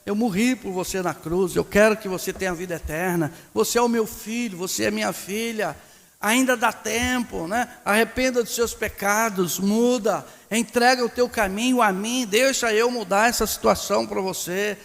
Eu morri por você na cruz, eu quero que você tenha vida eterna. Você é o meu filho, você é minha filha. Ainda dá tempo, Arrependa dos seus pecados, muda, entrega o teu caminho a mim, deixa eu mudar essa situação para você.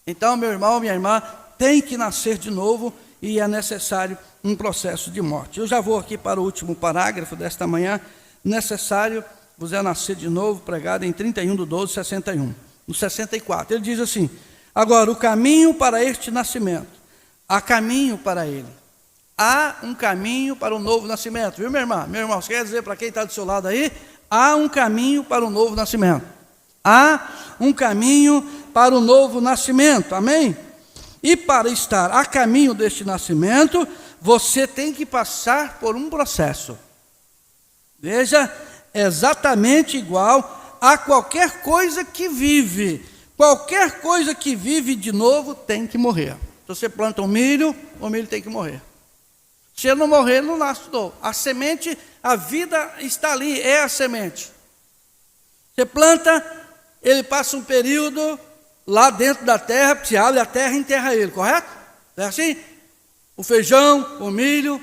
Então, meu irmão, minha irmã, tem que nascer de novo e é necessário um processo de morte. Eu já vou aqui para o último parágrafo desta manhã. Necessário vos é nascer de novo, pregado em 31/12/61. No 64, ele diz assim: agora, o caminho para este nascimento, há caminho para ele. Há um caminho para o novo nascimento, viu, minha irmã? Meu irmão, você quer dizer para quem está do seu lado aí? Há um caminho para o novo nascimento. Há um caminho para o novo nascimento, amém? E para estar a caminho deste nascimento, você tem que passar por um processo. Veja, exatamente igual a qualquer coisa que vive. Qualquer coisa que vive de novo tem que morrer. Se você planta o milho tem que morrer. Se ele não morrer, ele não nasce de novo. A semente, a vida está ali, é a semente. Você planta, ele passa um período lá dentro da terra, se abre a terra e enterra ele, correto? É assim? O feijão, o milho,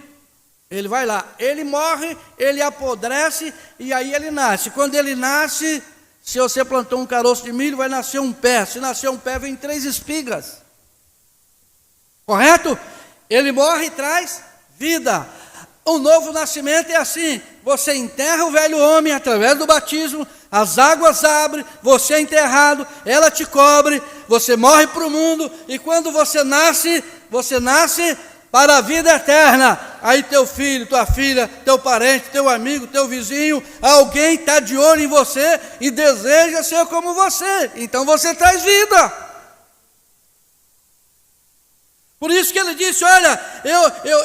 ele vai lá. Ele morre, ele apodrece e aí ele nasce. Quando ele nasce, se você plantou um caroço de milho, vai nascer um pé. Se nascer um pé, vem 3 espigas. Correto? Ele morre e traz vida. O novo nascimento é assim: você enterra o velho homem através do batismo, as águas abrem, você é enterrado, ela te cobre, você morre para o mundo, e quando você nasce para a vida eterna. Aí teu filho, tua filha, teu parente, teu amigo, teu vizinho, alguém está de olho em você e deseja ser como você, então você traz vida. Por isso que ele disse: olha,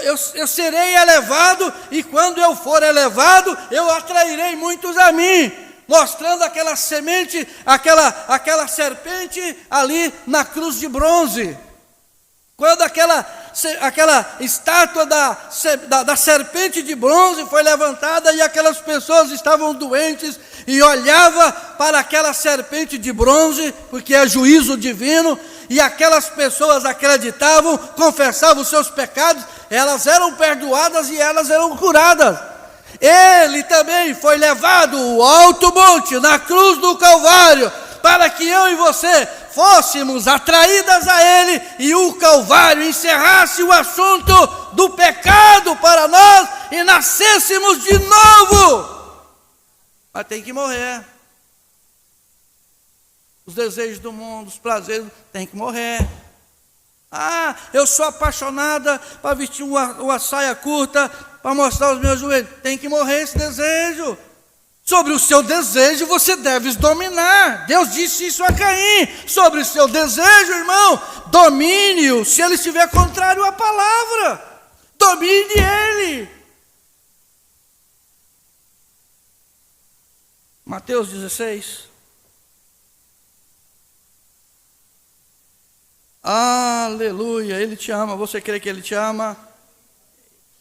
eu serei elevado, e quando eu for elevado, eu atrairei muitos a mim, mostrando aquela semente, aquela serpente ali na cruz de bronze. Quando aquela estátua da serpente de bronze foi levantada, e aquelas pessoas estavam doentes, e olhava para aquela serpente de bronze, porque é juízo divino, e aquelas pessoas acreditavam, confessavam os seus pecados, elas eram perdoadas e elas eram curadas. Ele também foi levado ao alto monte, na cruz do Calvário, para que eu e você fôssemos atraídas a Ele, e o Calvário encerrasse o assunto do pecado para nós, e nascêssemos de novo. Mas tem que morrer. Os desejos do mundo, os prazeres, tem que morrer. Ah, eu sou apaixonada para vestir uma saia curta, para mostrar os meus joelhos. Tem que morrer esse desejo. Sobre o seu desejo você deve dominar. Deus disse isso a Caim. Sobre o seu desejo, irmão, domine-o. Se ele estiver contrário à palavra, domine ele. Mateus 16. Aleluia, Ele te ama. Você crê que Ele te ama?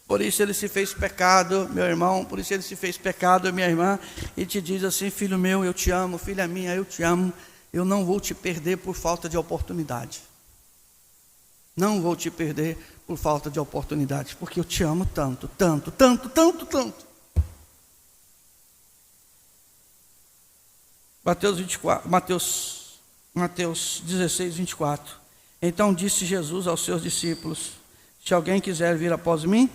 Por isso Ele se fez pecado, meu irmão. Por isso Ele se fez pecado, minha irmã. E te diz assim: filho meu, eu te amo. Filha minha, eu te amo. Eu não vou te perder por falta de oportunidade. Não vou te perder por falta de oportunidade, porque eu te amo tanto, tanto, tanto, tanto, tanto. Mateus 16, 24. Então disse Jesus aos seus discípulos: se alguém quiser vir após mim,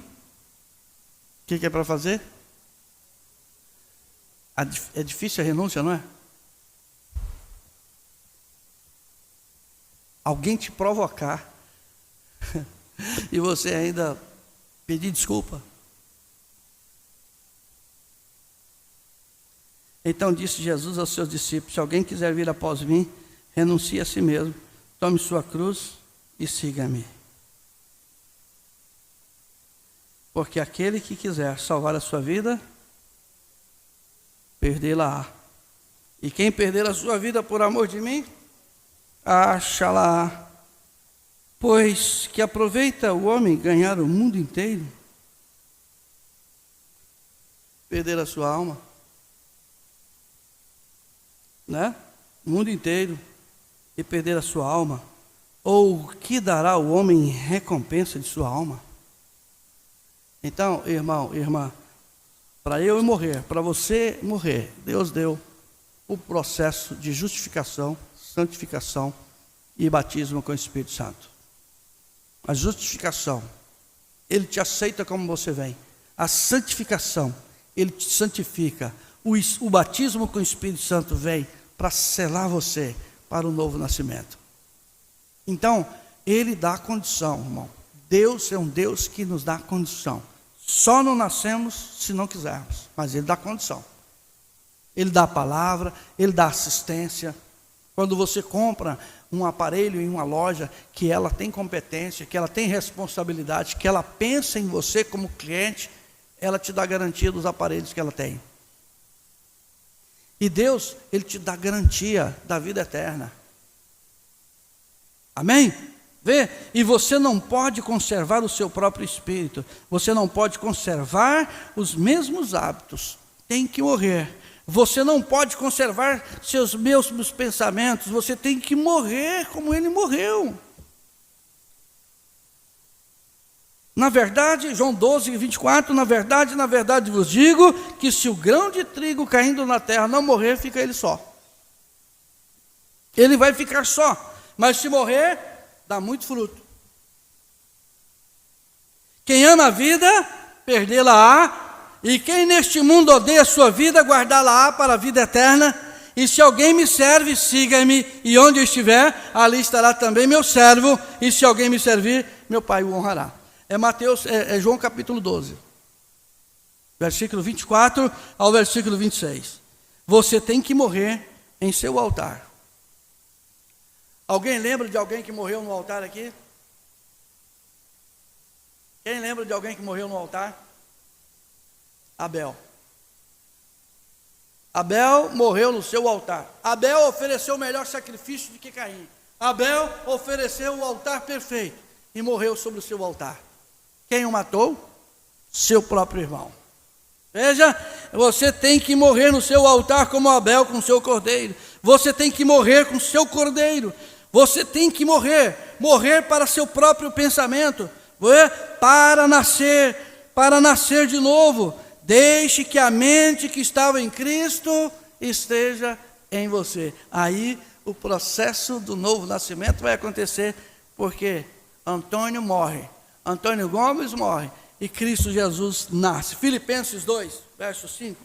o que é para fazer? É difícil a renúncia, não é? Alguém te provocar e você ainda pedir desculpa. Então disse Jesus aos seus discípulos: se alguém quiser vir após mim, renuncie a si mesmo, tome sua cruz e siga-me. Porque aquele que quiser salvar a sua vida, perdê-la-á. E quem perder a sua vida por amor de mim, achá-la-á. Pois que aproveita o homem ganhar o mundo inteiro, perder a sua alma, né? O mundo inteiro, e perder a sua alma. Ou o que dará o homem em recompensa de sua alma? Então, irmão, irmã, para eu morrer, para você morrer, Deus deu o processo de justificação, santificação e batismo com o Espírito Santo. A justificação, Ele te aceita como você vem. A santificação, Ele te santifica. O batismo com o Espírito Santo vem para selar você para o novo nascimento. Então, Ele dá condição, irmão. Deus é um Deus que nos dá condição. Só não nascemos se não quisermos, mas Ele dá condição. Ele dá a palavra, Ele dá assistência. Quando você compra um aparelho em uma loja que ela tem competência, que ela tem responsabilidade, que ela pensa em você como cliente, ela te dá garantia dos aparelhos que ela tem. E Deus, Ele te dá garantia da vida eterna. Amém? Vê? E você não pode conservar o seu próprio espírito. Você não pode conservar os mesmos hábitos. Tem que morrer. Você não pode conservar seus mesmos pensamentos. Você tem que morrer como Ele morreu. Na verdade, João 12, 24, na verdade vos digo que se o grão de trigo caindo na terra não morrer, fica ele só. Ele vai ficar só. Mas se morrer, dá muito fruto. Quem ama a vida, perdê-la-á, e quem neste mundo odeia a sua vida, guardá-la-á para a vida eterna. E se alguém me serve, siga-me, e onde eu estiver, ali estará também meu servo, e se alguém me servir, meu Pai o honrará. É João capítulo 12, versículo 24 ao versículo 26. Você tem que morrer em seu altar. Alguém lembra de alguém que morreu no altar aqui? Quem lembra de alguém que morreu no altar? Abel. Abel morreu no seu altar. Abel ofereceu o melhor sacrifício do que Caim. Abel ofereceu o altar perfeito e morreu sobre o seu altar. Quem o matou? Seu próprio irmão. Veja, você tem que morrer no seu altar como Abel com seu cordeiro. Você tem que morrer com seu cordeiro. Você tem que morrer para seu próprio pensamento, para nascer de novo. Deixe que a mente que estava em Cristo esteja em você. Aí o processo do novo nascimento vai acontecer, porque Antônio morre, Antônio Gomes morre, e Cristo Jesus nasce. Filipenses 2, verso 5.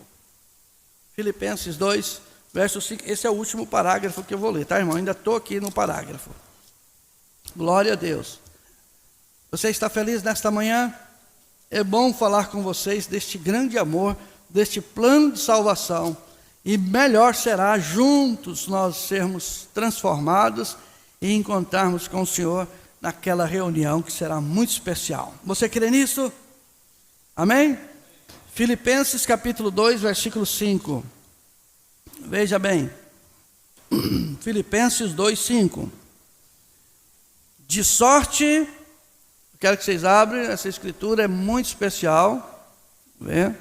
Filipenses 2, verso 5. Esse é o último parágrafo que eu vou ler, tá, irmão? Ainda estou aqui no parágrafo. Glória a Deus. Você está feliz nesta manhã? É bom falar com vocês deste grande amor, deste plano de salvação. E melhor será juntos nós sermos transformados e encontrarmos com o Senhor naquela reunião que será muito especial. Você crê nisso? Amém? Filipenses capítulo 2, versículo 5. Veja bem. Filipenses 2, 5. De sorte... Quero que vocês abram, essa escritura é muito especial. Vê?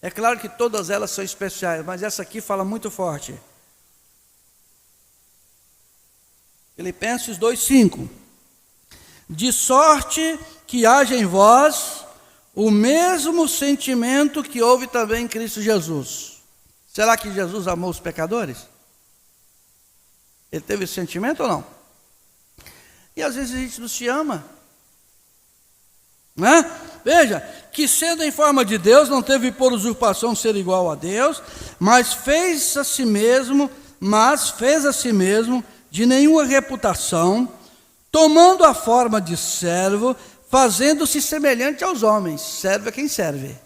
É claro que todas elas são especiais, mas essa aqui fala muito forte. Filipenses 2:5. De sorte que haja em vós o mesmo sentimento que houve também em Cristo Jesus. Será que Jesus amou os pecadores? Ele teve esse sentimento ou não? E às vezes a gente não se ama, né? Veja, que sendo em forma de Deus, não teve por usurpação ser igual a Deus, mas fez a si mesmo de nenhuma reputação, tomando a forma de servo, fazendo-se semelhante aos homens. Servo é quem serve.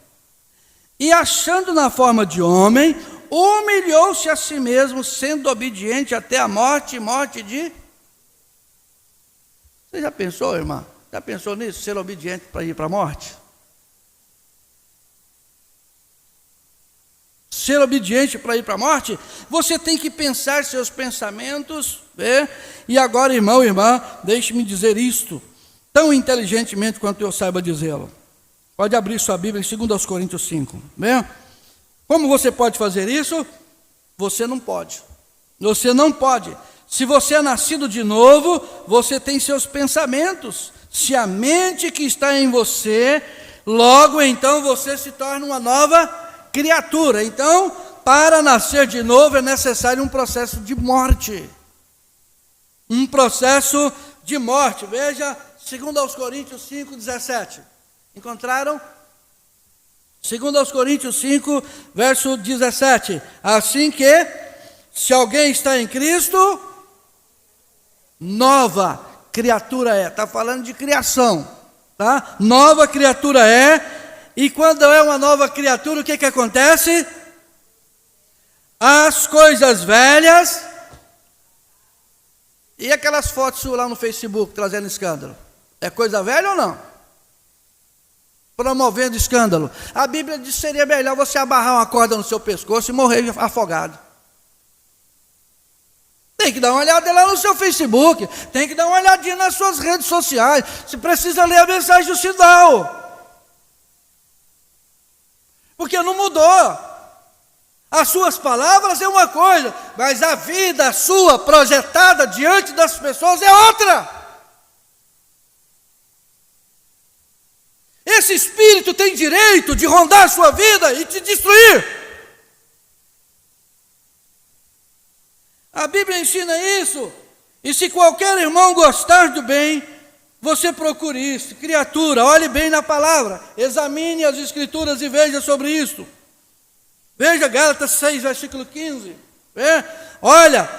E achando na forma de homem, humilhou-se a si mesmo, sendo obediente até a morte, morte de... Você já pensou, irmã? Já pensou nisso? Ser obediente para ir para a morte? Ser obediente para ir para a morte? Você tem que pensar seus pensamentos. E agora, irmão, irmã, deixe-me dizer isto, tão inteligentemente quanto eu saiba dizê-lo. Pode abrir sua Bíblia em 2 Coríntios 5. Como você pode fazer isso? Você não pode. Você não pode. Se você é nascido de novo, você tem seus pensamentos. Se a mente que está em você, logo então você se torna uma nova criatura. Então, para nascer de novo é necessário um processo de morte. Um processo de morte. Veja, 2 Coríntios 5, 17. Encontraram? 2 Coríntios 5, verso 17. Assim que, se alguém está em Cristo... nova criatura é, está falando de criação, tá? Nova criatura é, e quando é uma nova criatura, o que acontece? As coisas velhas, e aquelas fotos suas lá no Facebook, trazendo escândalo, é coisa velha ou não? Promovendo escândalo. A Bíblia diz que seria melhor você amarrar uma corda no seu pescoço e morrer afogado. Tem que dar uma olhada lá no seu Facebook, tem que dar uma olhadinha nas suas redes sociais, você precisa ler a mensagem do sinal, porque não mudou. As suas palavras é uma coisa, mas a vida sua projetada diante das pessoas é outra. Esse espírito tem direito de rondar a sua vida e te destruir. A Bíblia ensina isso. E se qualquer irmão gostar do bem, Você procure isso. Criatura, olhe bem na palavra. Examine as escrituras e veja sobre isso. Veja Gálatas 6, versículo 15. Olha,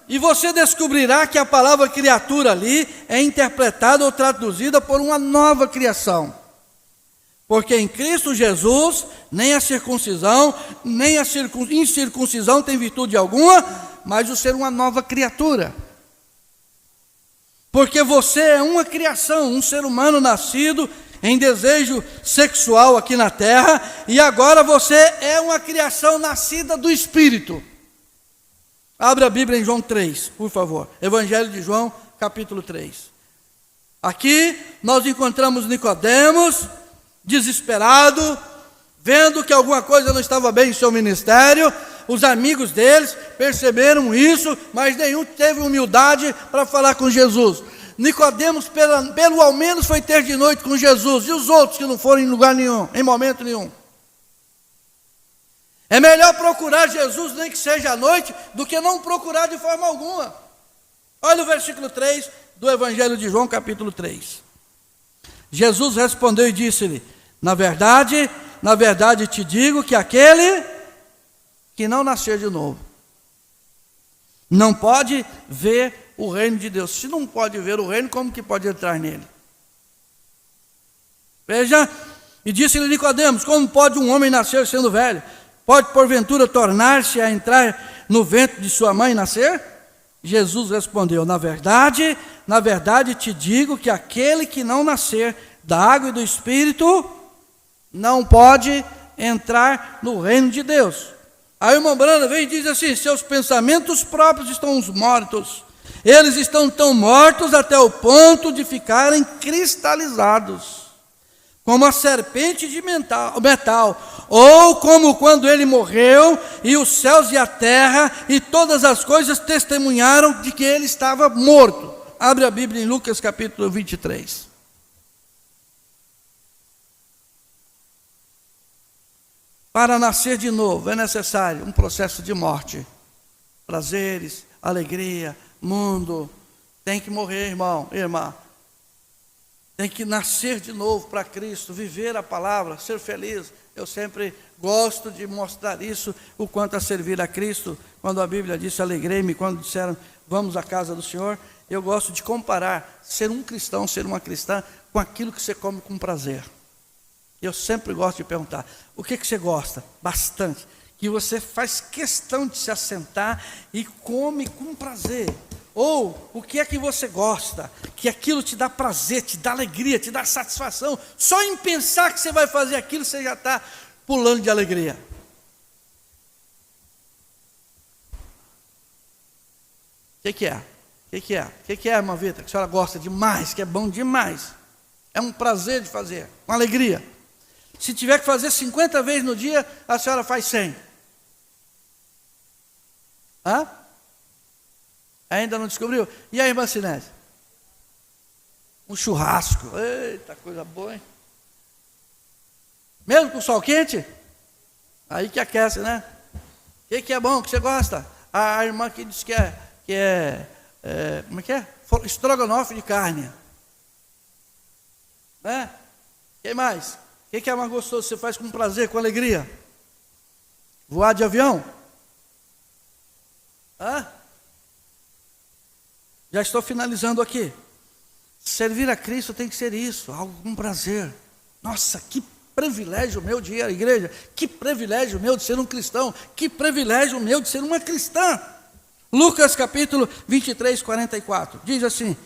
e você descobrirá que a palavra criatura ali é interpretada ou traduzida por uma nova criação. Porque em Cristo Jesus, nem a circuncisão, nem a incircuncisão tem virtude alguma, mas o ser uma nova criatura. Porque você é uma criação, um ser humano nascido em desejo sexual aqui na terra, e agora você é uma criação nascida do Espírito. Abra a Bíblia em João 3, por favor. Evangelho de João, capítulo 3. Aqui nós encontramos Nicodemos, desesperado, vendo que alguma coisa não estava bem em seu ministério. Os amigos deles perceberam isso, mas nenhum teve humildade para falar com Jesus. Nicodemos, pelo ao menos, foi ter de noite com Jesus, e os outros que não foram em lugar nenhum, em momento nenhum. É melhor procurar Jesus, nem que seja à noite, do que não procurar de forma alguma. Olha o versículo 3 do Evangelho de João, capítulo 3. Jesus respondeu e disse-lhe: na verdade te digo que aquele que não nascer de novo não pode ver o reino de Deus. Se não pode ver o reino, como que pode entrar nele? Veja, e disse-lhe Nicodemos: como pode um homem nascer sendo velho? Pode porventura tornar-se a entrar no ventre de sua mãe e nascer? Jesus respondeu: na verdade te digo que aquele que não nascer da água e do Espírito não pode entrar no reino de Deus. Aí o irmão Branda vem e diz assim: seus pensamentos próprios estão mortos. Eles estão tão mortos até o ponto de ficarem cristalizados, como a serpente de metal, ou como quando ele morreu, e os céus e a terra e todas as coisas testemunharam de que ele estava morto. Abre a Bíblia em Lucas capítulo 23. Para nascer de novo é necessário um processo de morte. Prazeres, alegria, mundo. Tem que morrer, irmão, irmã. Tem que nascer de novo para Cristo, viver a palavra, ser feliz. Eu sempre gosto de mostrar isso, o quanto a servir a Cristo. Quando a Bíblia disse: alegrei-me quando disseram vamos à casa do Senhor. Eu gosto de comparar ser um cristão, ser uma cristã, com aquilo que você come com prazer. Eu sempre gosto de perguntar: o que você gosta? Bastante. Que você faz questão de se assentar e come com prazer. Ou o que é que você gosta? Que aquilo te dá prazer, te dá alegria, te dá satisfação. Só em pensar que você vai fazer aquilo, você já está pulando de alegria. O que é? O que é, irmã Vita, que a senhora gosta demais, que é bom demais? É um prazer de fazer, uma alegria. Se tiver que fazer 50 vezes no dia, a senhora faz 100. Hã? Ainda não descobriu? E aí, irmã Sinete? Um churrasco. Eita, coisa boa, hein? Mesmo com sol quente? Aí que aquece, né? O que é bom, que você gosta? A irmã que disse que como é que é? Estrogonofe de carne. Né? Quem mais? O que é mais gostoso? Você faz com prazer, com alegria? Voar de avião? Hã? Já estou finalizando aqui. Servir a Cristo tem que ser isso, algo com prazer. Nossa, que privilégio meu de ir à igreja. Que privilégio meu de ser um cristão. Que privilégio meu de ser uma cristã. Lucas capítulo 23, 44. Diz assim: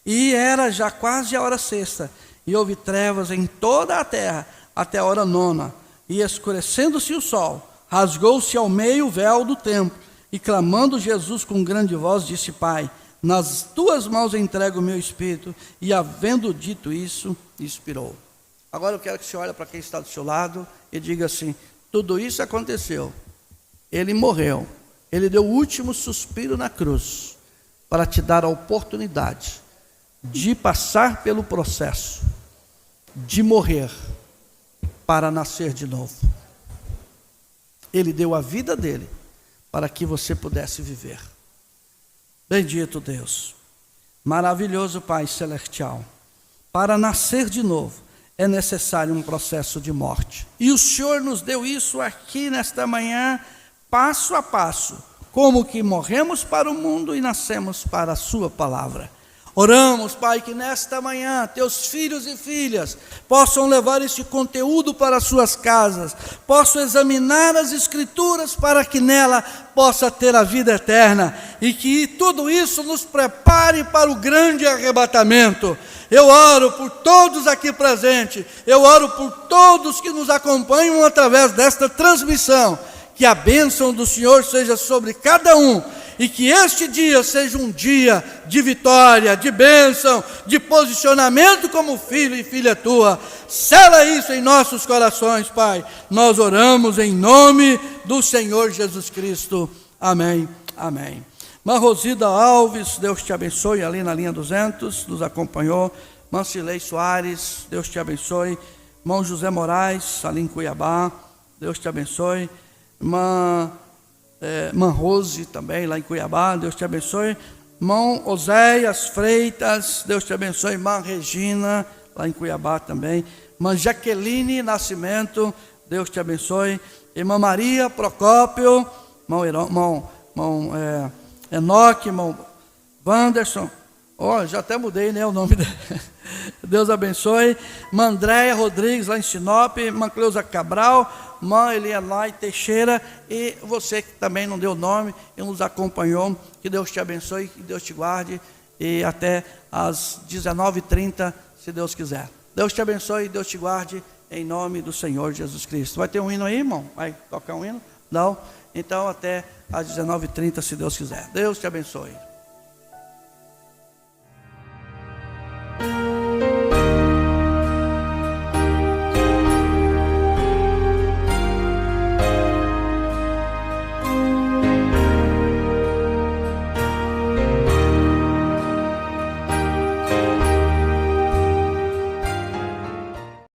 e era já quase a hora sexta, e houve trevas em toda a terra, até a hora nona. E escurecendo-se o sol, rasgou-se ao meio o véu do templo. E clamando Jesus com grande voz, disse: Pai, nas tuas mãos entrego o meu espírito. E havendo dito isso, expirou. Agora eu quero que você olhe para quem está do seu lado e diga assim: tudo isso aconteceu. Ele morreu. Ele deu o último suspiro na cruz para te dar a oportunidade de passar pelo processo de morrer para nascer de novo. Ele deu a vida dele para que você pudesse viver. Bendito Deus, maravilhoso Pai celestial, para nascer de novo, é necessário um processo de morte. E o Senhor nos deu isso aqui nesta manhã, passo a passo, como que morremos para o mundo e nascemos para a sua palavra. Oramos, Pai, que nesta manhã teus filhos e filhas possam levar este conteúdo para as suas casas, possam examinar as Escrituras para que nela possa ter a vida eterna, e que tudo isso nos prepare para o grande arrebatamento. Eu oro por todos aqui presentes, eu oro por todos que nos acompanham através desta transmissão, que a bênção do Senhor seja sobre cada um, e que este dia seja um dia de vitória, de bênção, de posicionamento como filho e filha tua. Sela isso em nossos corações, Pai. Nós oramos em nome do Senhor Jesus Cristo. Amém, amém. Irmã Rosida Alves, Deus te abençoe, ali na linha 200, nos acompanhou. Irmã Cilei Soares, Deus te abençoe. Irmão José Moraes, ali em Cuiabá, Deus te abençoe. Irmã Rose também, lá em Cuiabá, Deus te abençoe. Irmão Oséias Freitas, Deus te abençoe. Irmã Regina, lá em Cuiabá também. Irmã Jaqueline Nascimento, Deus te abençoe. Irmã Maria Procópio, irmão Enoque, irmão Wanderson. Já até mudei, né, o nome dele. Deus abençoe. Irmã Andréia Rodrigues, lá em Sinop. Irmã Cleusa Cabral, irmã Elianai Teixeira, e você que também não deu nome e nos acompanhou, que Deus te abençoe, que Deus te guarde, e até às 19h30, se Deus quiser. Deus te abençoe, Deus te guarde, em nome do Senhor Jesus Cristo. Vai ter um hino aí, irmão? Vai tocar um hino? Não? Então até às 19h30, se Deus quiser. Deus te abençoe.